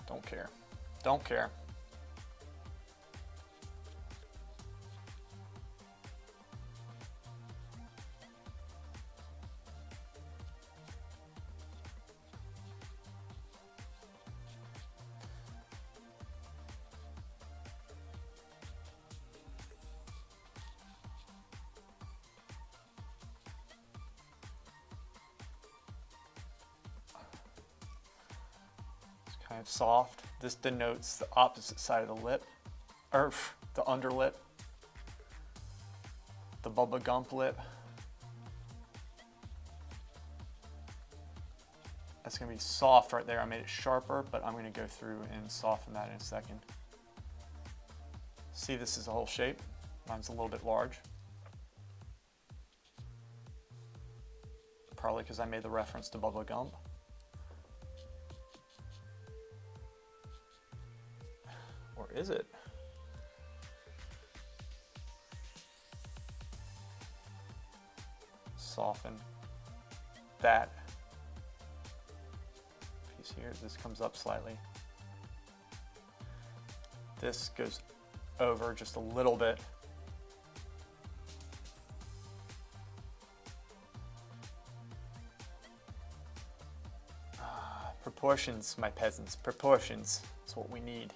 Don't care. Don't care. Kind of soft. This denotes the opposite side of the lip, or the underlip, the Bubba Gump lip. That's going to be soft right there. I made it sharper, but I'm going to go through and soften that in a second. See, this is a whole shape. Mine's a little bit large. Probably because I made the reference to Bubba Gump. Or is it? Soften that piece here. This comes up slightly. This goes over just a little bit. Proportions, my peasants. Proportions is what we need.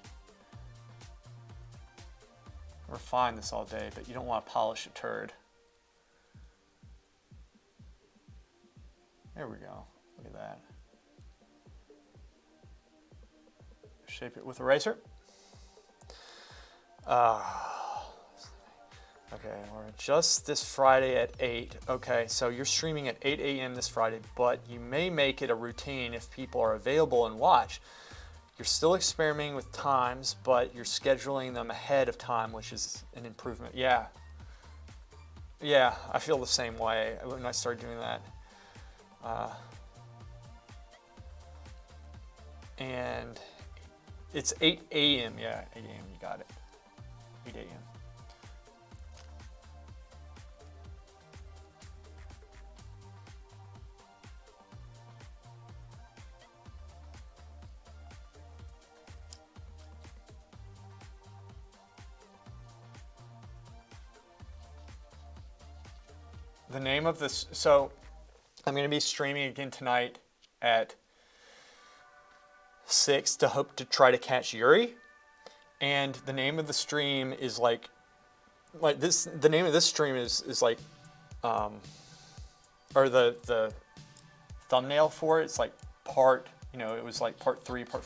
Refine this all day, but you don't want to polish a turd. There we go. Look at that. Shape it with eraser. Okay, we're just this Friday at 8. Okay, so you're streaming at 8 a.m. this Friday, but you may make it a routine if people are available and watch. You're still experimenting with times, but you're scheduling them ahead of time, which is an improvement. Yeah. Yeah, I feel the same way when I started doing that. And it's 8 a.m. Yeah, 8 a.m. You got it. 8 a.m. The name of this, so I'm going to be streaming again tonight at 6 to hope to try to catch Yuri. And the name of the stream is like this. The name of this stream is like, or the thumbnail for it. It's like part. You know, it was like part 3, part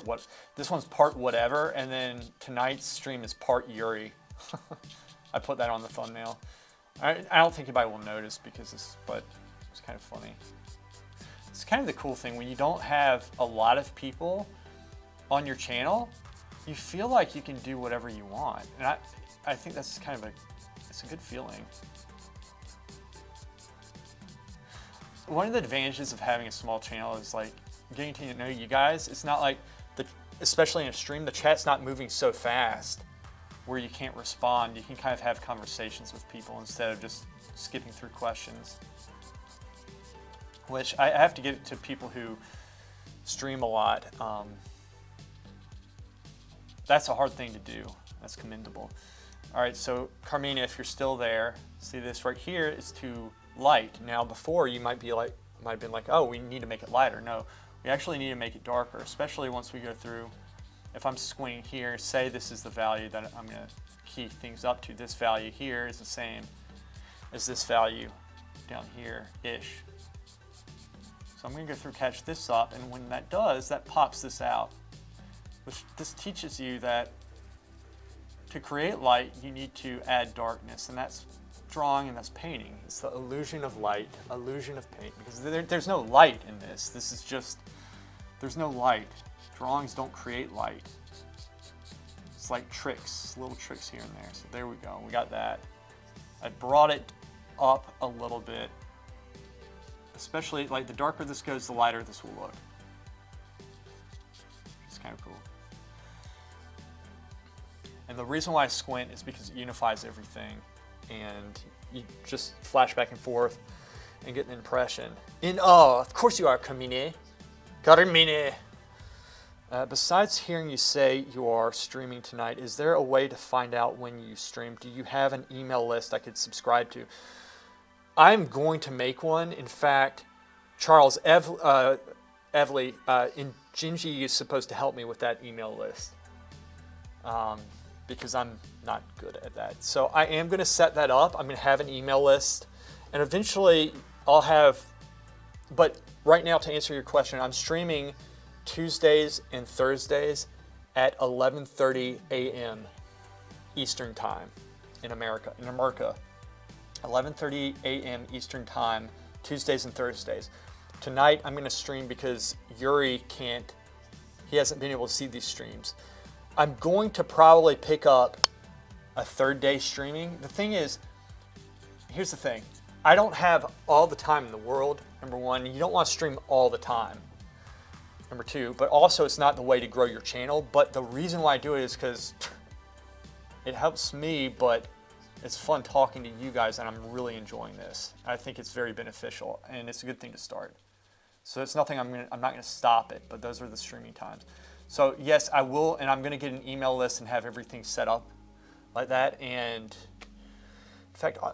what. This one's part whatever, and then tonight's stream is part Yuri. I put that on the thumbnail. I don't think anybody will notice because but it's kind of funny. It's kind of the cool thing when you don't have a lot of people on your channel, you feel like you can do whatever you want. And I think that's kind of it's a good feeling. One of the advantages of having a small channel is like getting to know you guys. It's not like, especially in a stream, the chat's not moving so fast where you can't respond. You can kind of have conversations with people instead of just skipping through questions. Which I have to give it to people who stream a lot. That's a hard thing to do. That's commendable. All right, so Carmina, if you're still there, see this right here is to light. Now before you might have been like, oh, we need to make it lighter. No, we actually need to make it darker, especially once we go through. If I'm squinting here, say this is the value that I'm going to key things up to. This value here is the same as this value down here-ish. So I'm going to go through, catch this up, and when that does, that pops this out. Which this teaches you that to create light, you need to add darkness, and that's drawing and that's painting. It's the illusion of light, illusion of paint, because there's no light in this. This is just, there's no light. Drawings don't create light. It's like tricks, little tricks here and there. So there we go, we got that. I brought it up a little bit, especially like the darker this goes, the lighter this will look. It's kind of cool. And the reason why I squint is because it unifies everything, and you just flash back and forth and get an impression. Of course you are, Carmine. Carmine. Besides hearing you say you are streaming tonight, is there a way to find out when you stream? Do you have an email list I could subscribe to? I'm going to make one. In fact, Charles Evley in Gingy is supposed to help me with that email list. Because I'm not good at that. So I am going to set that up. I'm going to have an email list, and eventually I'll have, but right now to answer your question, I'm streaming Tuesdays and Thursdays at 11:30 a.m. Eastern Time in America. 11:30 a.m. Eastern Time, Tuesdays and Thursdays. Tonight I'm going to stream because Yuri he hasn't been able to see these streams. I'm going to probably pick up a third day streaming. The thing is, here's the thing. I don't have all the time in the world, number one. You don't want to stream all the time, number two. But also, it's not the way to grow your channel. But the reason why I do it is because it helps me, but it's fun talking to you guys, and I'm really enjoying this. I think it's very beneficial, and it's a good thing to start. So it's nothing I'm not going to stop it, but those are the streaming times. So yes, I will, and I'm going to get an email list and have everything set up like that. And in fact, I'm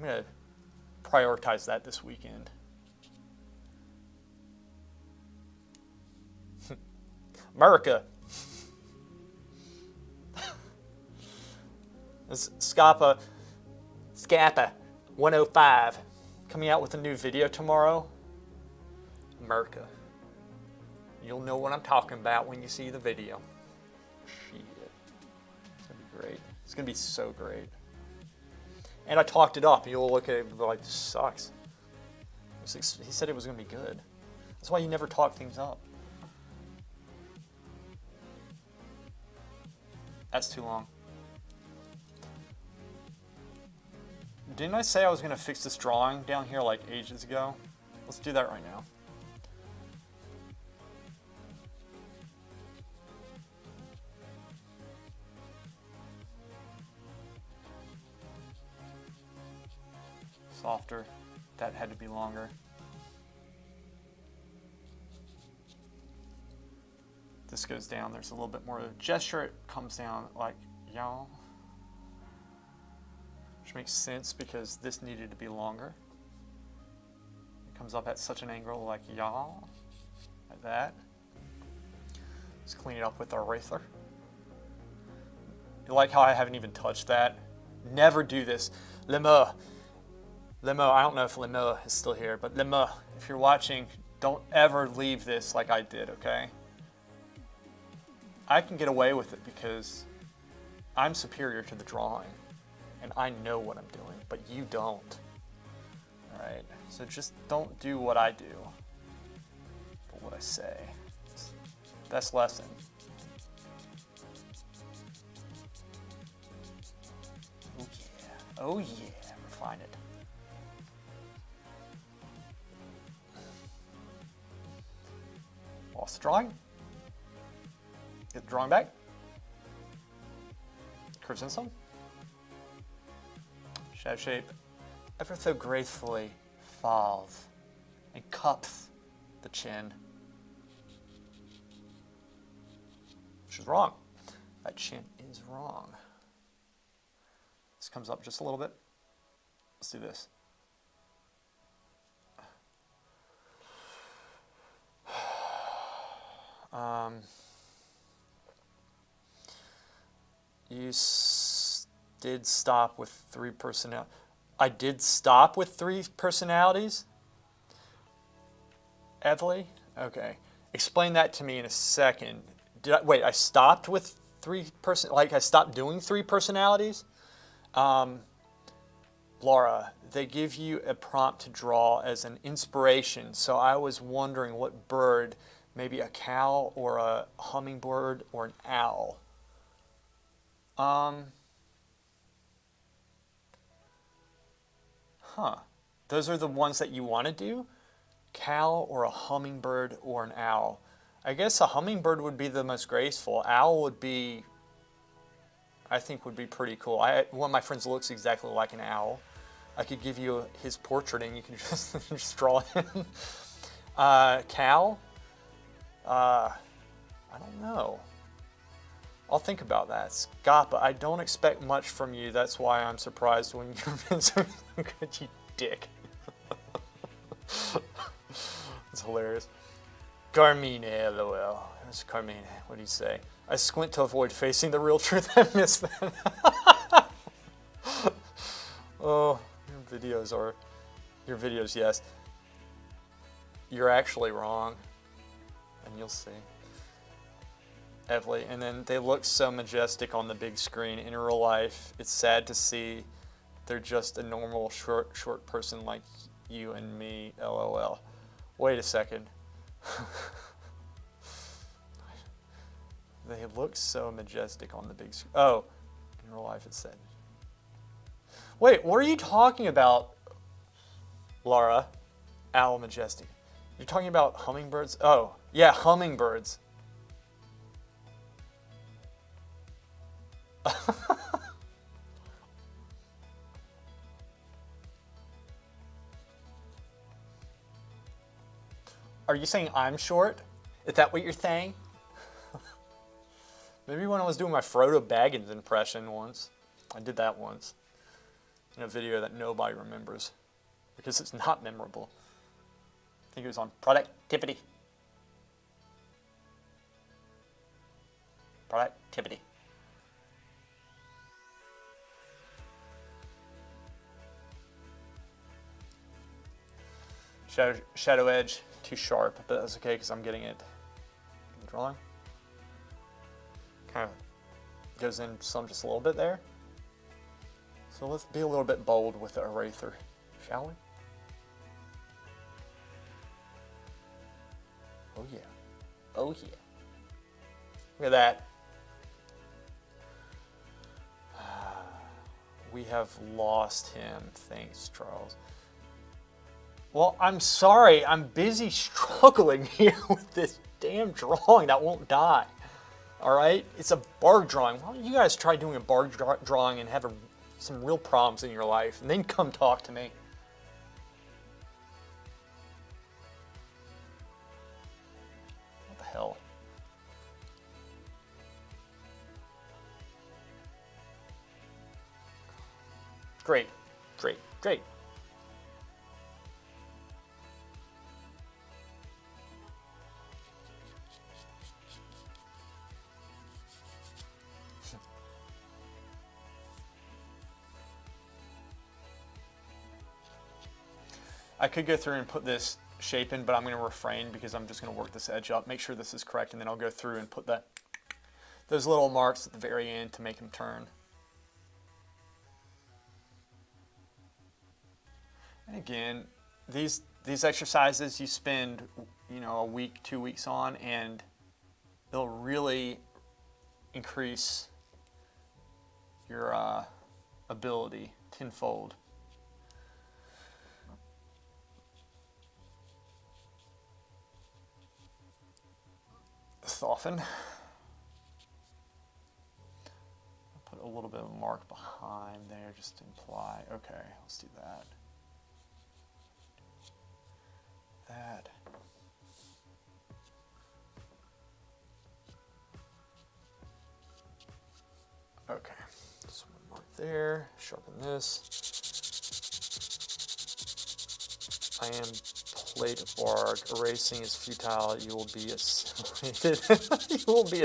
going to prioritize that this weekend. America. This Scappa 105 coming out with a new video tomorrow. America. You'll know what I'm talking about when you see the video. Shit. It's going to be great. It's going to be so great. And I talked it up. You'll look at it and be like, this sucks. He said it was going to be good. That's why you never talk things up. That's too long. Didn't I say I was going to fix this drawing down here like ages ago? Let's do that right now. Softer. That had to be longer. This goes down. There's a little bit more of a gesture. It comes down like y'all. Which makes sense because this needed to be longer. It comes up at such an angle like y'all. Like that. Let's clean it up with our eraser. You like how I haven't even touched that? Never do this. Lemo, I don't know if Lemo is still here, but Lemo, if you're watching, don't ever leave this like I did, okay? I can get away with it because I'm superior to the drawing, and I know what I'm doing, but you don't. All right, so just don't do what I do, but what I say. Best lesson. Oh yeah, oh yeah, refine it. Lost the drawing. Get the drawing back. Curves in some. Shadow shape ever so gracefully falls and cups the chin. Which is wrong. That chin is wrong. This comes up just a little bit. Let's do this. You did stop with 3 personalities. I did stop with 3 personalities? Evely? Okay. Explain that to me in a second. Wait, I stopped with 3 like I stopped doing 3 personalities? Laura, they give you a prompt to draw as an inspiration, so I was wondering what bird, maybe a cow or a hummingbird or an owl. Those are the ones that you want to do? Cow or a hummingbird or an owl? I guess a hummingbird would be the most graceful. Owl would be, I think, would be pretty cool. One of my friends looks exactly like an owl. I could give you his portrait and you can just draw him. Cow? I don't know. I'll think about that. Scott, but I don't expect much from you. That's why I'm surprised when you've been so good, you dick. It's hilarious. Carmine, lol. That's Carmine. What do you say? I squint to avoid facing the real truth. I miss that. Oh, your videos, yes. You're actually wrong. And you'll see. Evely, and then they look so majestic on the big screen. In real life, it's sad to see they're just a normal short person like you and me, LOL. Wait a second. They look so majestic on the big screen. Oh, in real life it's sad. Wait, what are you talking about, Laura? Owl majestic. You're talking about hummingbirds? Oh, yeah, hummingbirds. Are you saying I'm short? Is that what you're saying? Maybe when I was doing my Frodo Baggins impression once. I did that once. In a video that nobody remembers. Because it's not memorable. I think it was on productivity. Productivity. Shadow edge, too sharp, but that's okay because I'm getting it in the drawing. Kind of goes in some just a little bit there. So let's be a little bit bold with the eraser, shall we? Oh yeah. Oh yeah. Look at that. We have lost him. Thanks, Charles. Well, I'm sorry. I'm busy struggling here with this damn drawing that won't die. All right? It's a barge drawing. Why don't you guys try doing a barge drawing and have some real problems in your life, and then come talk to me. What the hell? Great, great, great. I could go through and put this shape in, but I'm going to refrain because I'm just going to work this edge up, make sure this is correct, and then I'll go through and put those little marks at the very end to make them turn. And again, these exercises you spend, a week, 2 weeks on, and they'll really increase your ability tenfold. Soften. Put a little bit of a mark behind there just to imply. Okay, let's do that. That. Okay, just one mark there. Sharpen this. I am plate of Bargue. Erasing is futile. You will be assimilated. You will be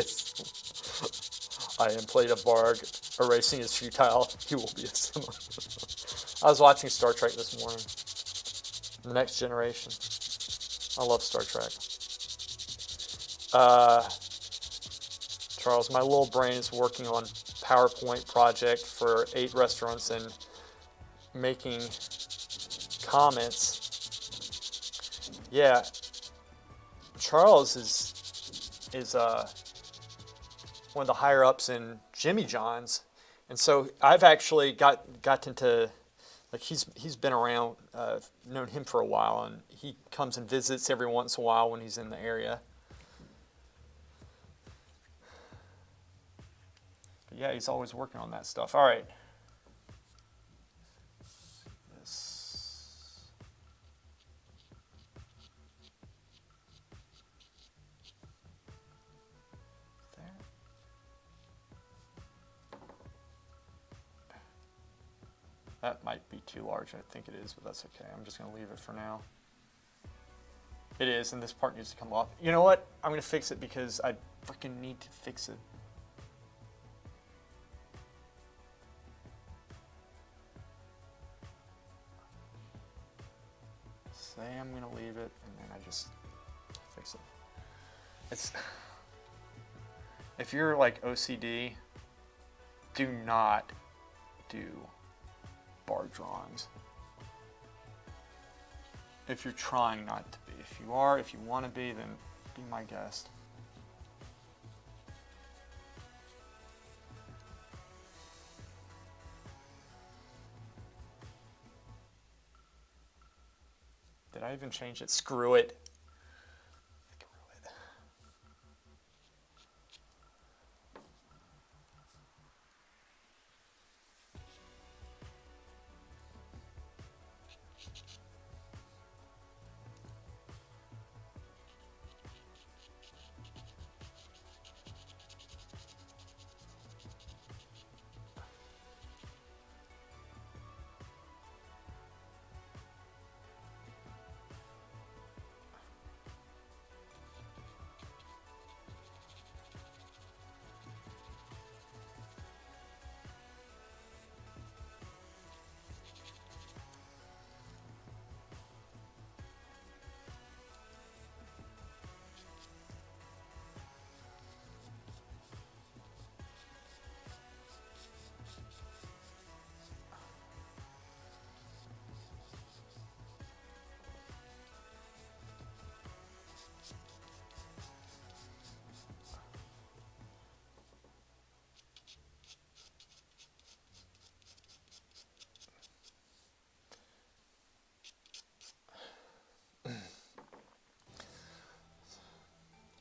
I am plate of Bargue. Erasing is futile. You will be assimilated. I was watching Star Trek this morning. The Next Generation. I love Star Trek. Charles, my little brain is working on PowerPoint project for 8 restaurants and making comments. Yeah, Charles is one of the higher ups in Jimmy John's, and so I've actually gotten to, like, he's been around. I've known him for a while, and he comes and visits every once in a while when he's in the area. But yeah, he's always working on that stuff. All right. That might be too large, I think it is, but that's okay. I'm just going to leave it for now. It is, and this part needs to come off. You know what? I'm going to fix it because I freaking need to fix it. Say I'm going to leave it, and then I just fix it. If you're like OCD, do not do barge drawings. If you're trying not to be. If you are, if you want to be, then be my guest. Did I even change it? Screw it.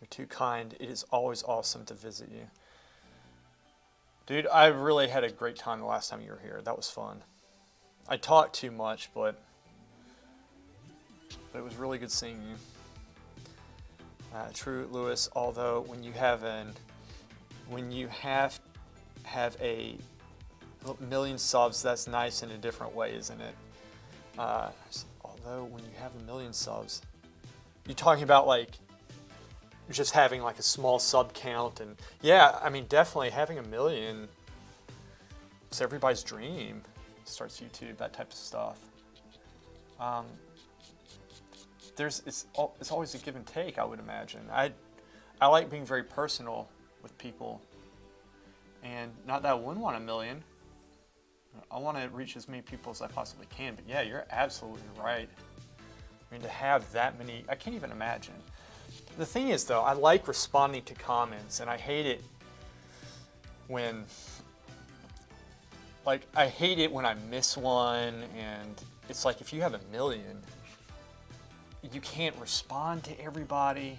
Too kind. It is always awesome to visit you. Dude, I really had a great time the last time you were here. That was fun. I talked too much, but it was really good seeing you. True, Lewis, although when you have a million subs, that's nice in a different way, isn't it? Although when you have a million subs, you're talking about like just having like a small sub count, and yeah, I mean, definitely having a million, it's everybody's dream. Starts YouTube, that type of stuff. it's always a give and take, I would imagine. I like being very personal with people, and not that I wouldn't want 1 million. I want to reach as many people as I possibly can. But yeah, you're absolutely right. I mean, to have that many, I can't even imagine. The thing is, though, I like responding to comments, and I hate it when, like, I hate it when I miss one, and it's like if you have 1 million, you can't respond to everybody.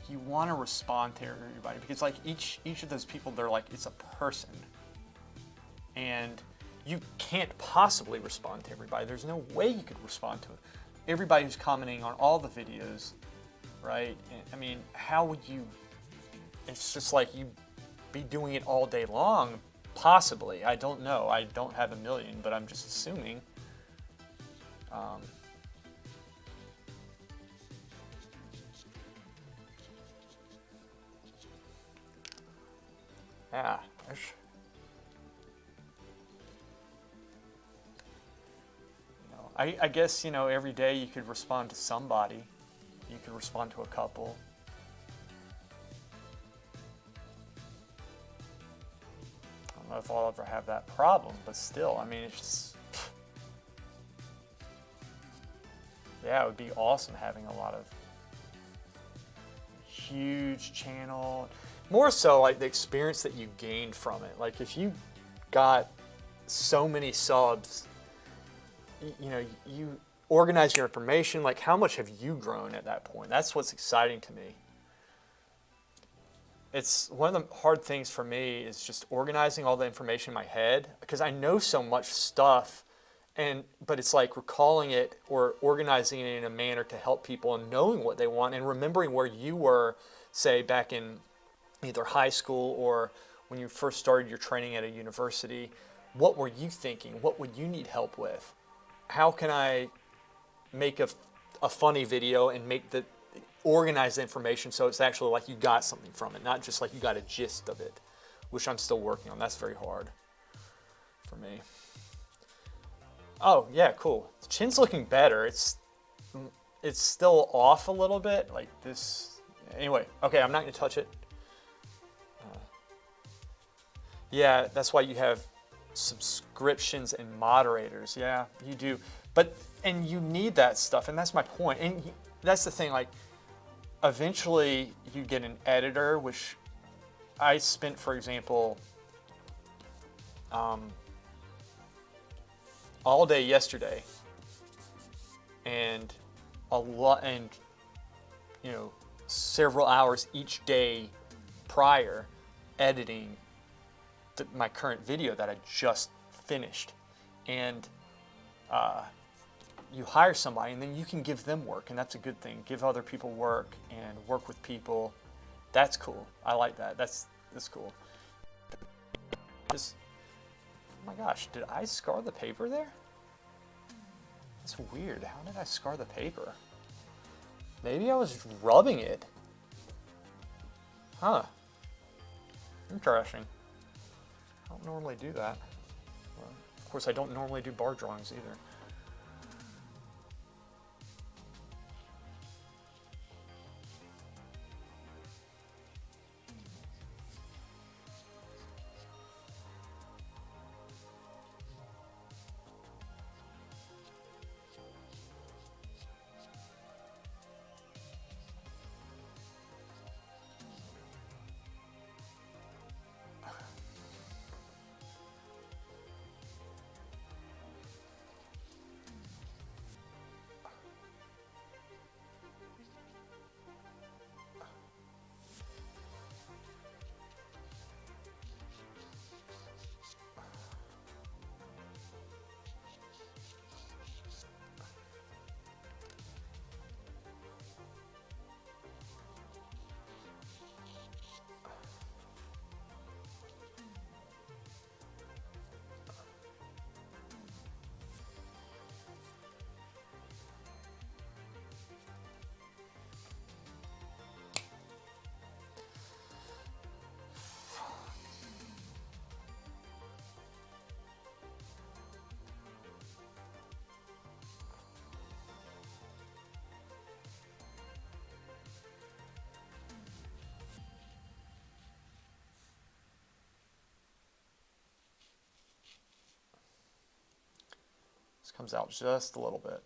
You want to respond to everybody because, like, each of those people, they're like, it's a person, and you can't possibly respond to everybody. There's no way you could respond to everybody who's commenting on all the videos, right? I mean, how would you? It's just like you be doing it all day long. Possibly, I don't know. I don't have 1 million, but I'm just assuming. Yeah. I guess, every day you could respond to somebody. You could respond to a couple. I don't know if I'll ever have that problem, but still, I mean, it's just... Yeah, it would be awesome having a lot of huge channel. More so, like, the experience that you gained from it. Like, if you got so many subs, you organize your information, like, how much have you grown at that point? That's what's exciting to me. It's one of the hard things for me is just organizing all the information in my head, because I know so much stuff, but it's like recalling it or organizing it in a manner to help people and knowing what they want and remembering where you were, say, back in either high school or when you first started your training at a university. What were you thinking? What would you need help with? How can I make a funny video and organize the information so it's actually like you got something from it, not just like you got a gist of it, which I'm still working on. That's very hard for me. Oh, yeah, cool. The chin's looking better. It's still off a little bit, like this. Anyway, okay, I'm not going to touch it. Yeah, that's why you have subscriptions and moderators. Yeah, you do. And you need that stuff, and that's my point. And that's the thing, like, eventually you get an editor, which I spent, for example, all day yesterday and several hours each day prior editing my current video that I just finished. And you hire somebody and then you can give them work, and that's a good thing. Give other people work and work with people. That's cool. I like that. That's cool. Oh my gosh, did I scar the paper there? That's weird. How did I scar the paper? Maybe I was rubbing it. Huh. Interesting. I don't normally do that. Well, of course, I don't normally do bar drawings either. comes out just a little bit.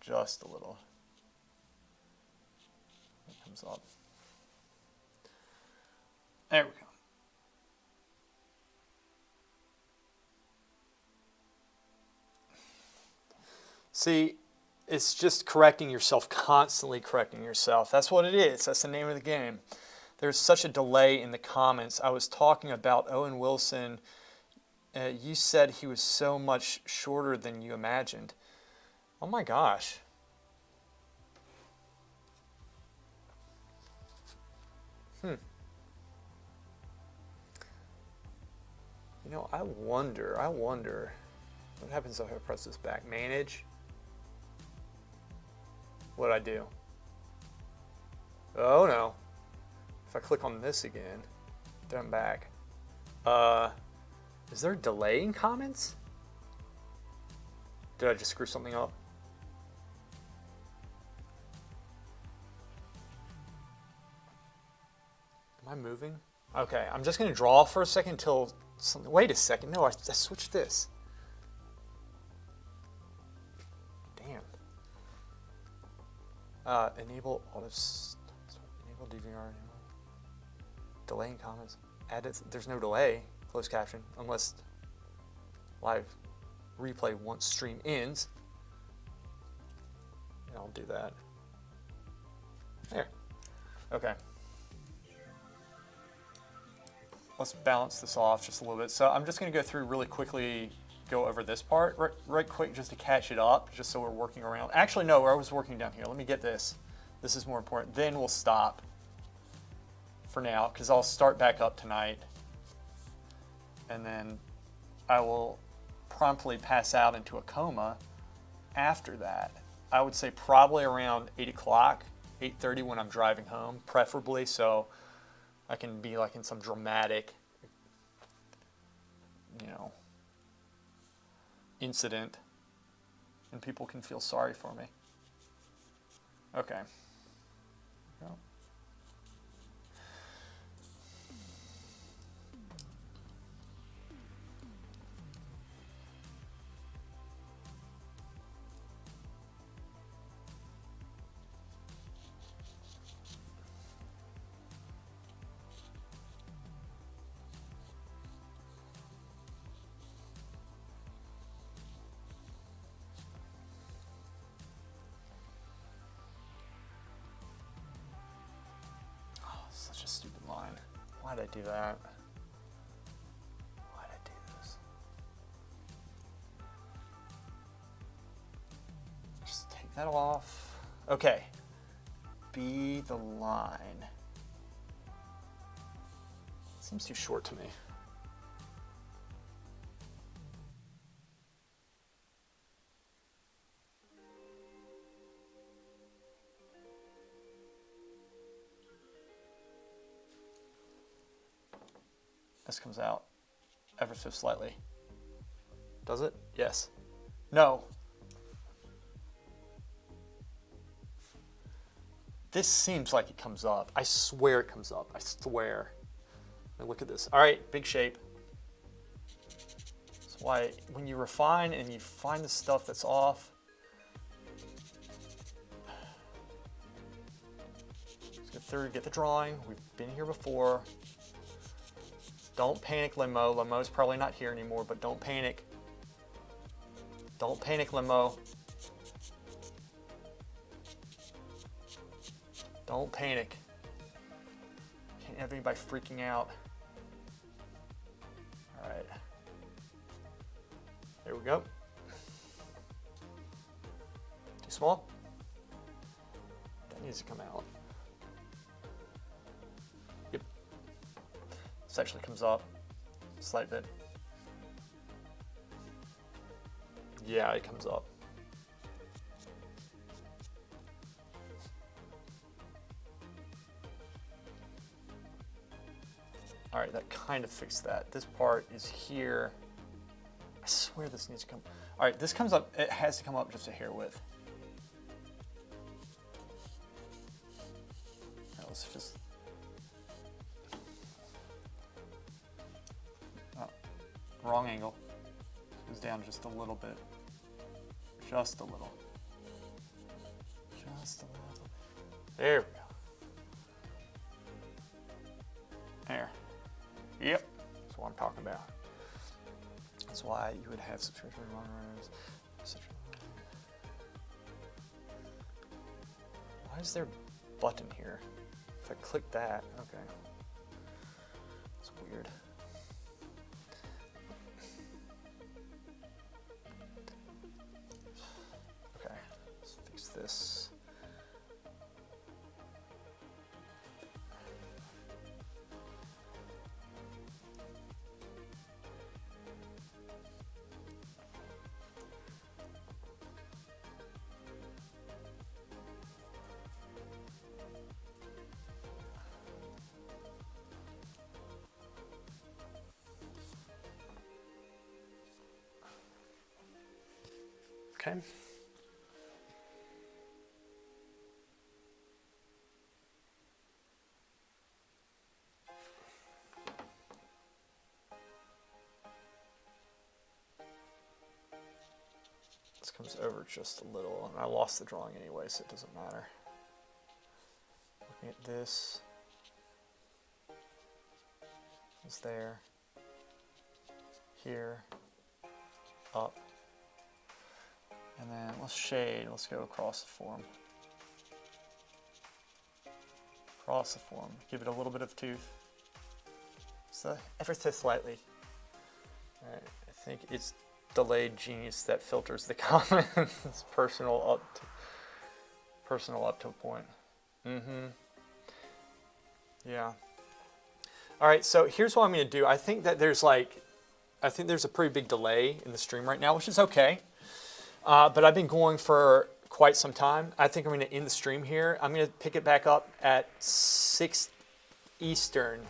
Just a little. It comes up. There we go. See, it's just correcting yourself, constantly correcting yourself. That's what it is. That's the name of the game. There's such a delay in the comments. I was talking about Owen Wilson. You said he was so much shorter than you imagined. Oh my gosh. You know, I wonder what happens if I press this back? Manage. What'd I do? Oh no. If I click on this again, then I'm back. Is there a delay in comments? Did I just screw something up? Am I moving? Okay, I'm just gonna draw for a second until something. Wait a second. No, I switched this. Damn. Enable auto. Enable DVR. Delay in comments. Added. There's no delay. Closed caption unless live replay once stream ends. And I'll do that. There. Okay. Let's balance this off just a little bit. So I'm just going to go through really quickly, go over this part right quick just to catch it up, just so we're working around. Actually, no, I was working down here. Let me get this. This is more important. Then we'll stop for now because I'll start back up tonight. And then I will promptly pass out into a coma after that. I would say probably around 8 o'clock, 8:30 when I'm driving home, preferably, so I can be like in some dramatic, incident and people can feel sorry for me. Okay. Well. Such a stupid line. Why'd I do that? Why'd I do this? Just take that off. Okay. Be the line. Seems too short to me. This comes out ever so slightly. Does it? Yes. No. This seems like it comes up. I swear it comes up. I swear. Now look at this. All right, big shape. That's why when you refine and you find the stuff that's off, let's get through, get the drawing. We've been here before. Don't panic, Limo. Limo's probably not here anymore, but don't panic. Don't panic, Limo. Don't panic. Can't have anybody freaking out. All right. There we go. Too small? That needs to come out. Yep. This actually comes up a slight bit. Yeah, it comes up. All right, that kind of fixed that. This part is here. I swear this needs to come. All right, this comes up. It has to come up just a hair width. Now let's just. Oh, wrong angle. Goes down just a little bit. Just a little. Just a little. There we go. There. Yep. That's what I'm talking about. That's why you would have subscription runners. Why is there a button here? If I click that, okay. It's weird. Okay, let's fix this. Okay. This comes over just a little, and I lost the drawing anyway, so it doesn't matter. Looking at this, it's there, here, up. And then let's shade, let's go across the form. Across the form, give it a little bit of tooth. So ever so slightly. All right, I think it's delayed genius that filters the comments. It's personal up to a point. Yeah. All right, so here's what I'm gonna do. I think there's a pretty big delay in the stream right now, which is okay. But I've been going for quite some time. I think I'm going to end the stream here. I'm going to pick it back up at 6 Eastern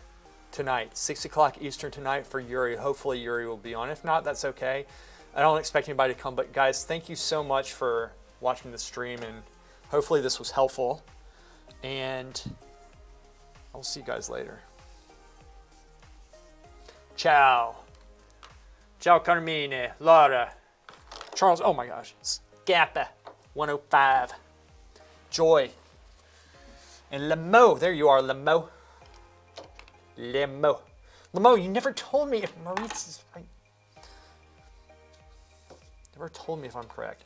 tonight, 6 o'clock Eastern tonight for Yuri. Hopefully Yuri will be on. If not, that's okay. I don't expect anybody to come, but guys, thank you so much for watching the stream, and hopefully this was helpful. And I'll see you guys later. Ciao. Ciao Carmine, Laura. Charles, oh my gosh, Scappa, 105, Joy, and Lemo, there you are, Lemo. Lemo, you never told me if Maurice is right. Never told me if I'm correct.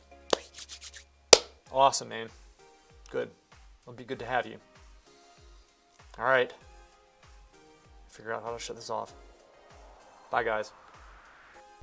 Awesome, man. Good. It'll be good to have you. All right. Figure out how to shut this off. Bye, guys.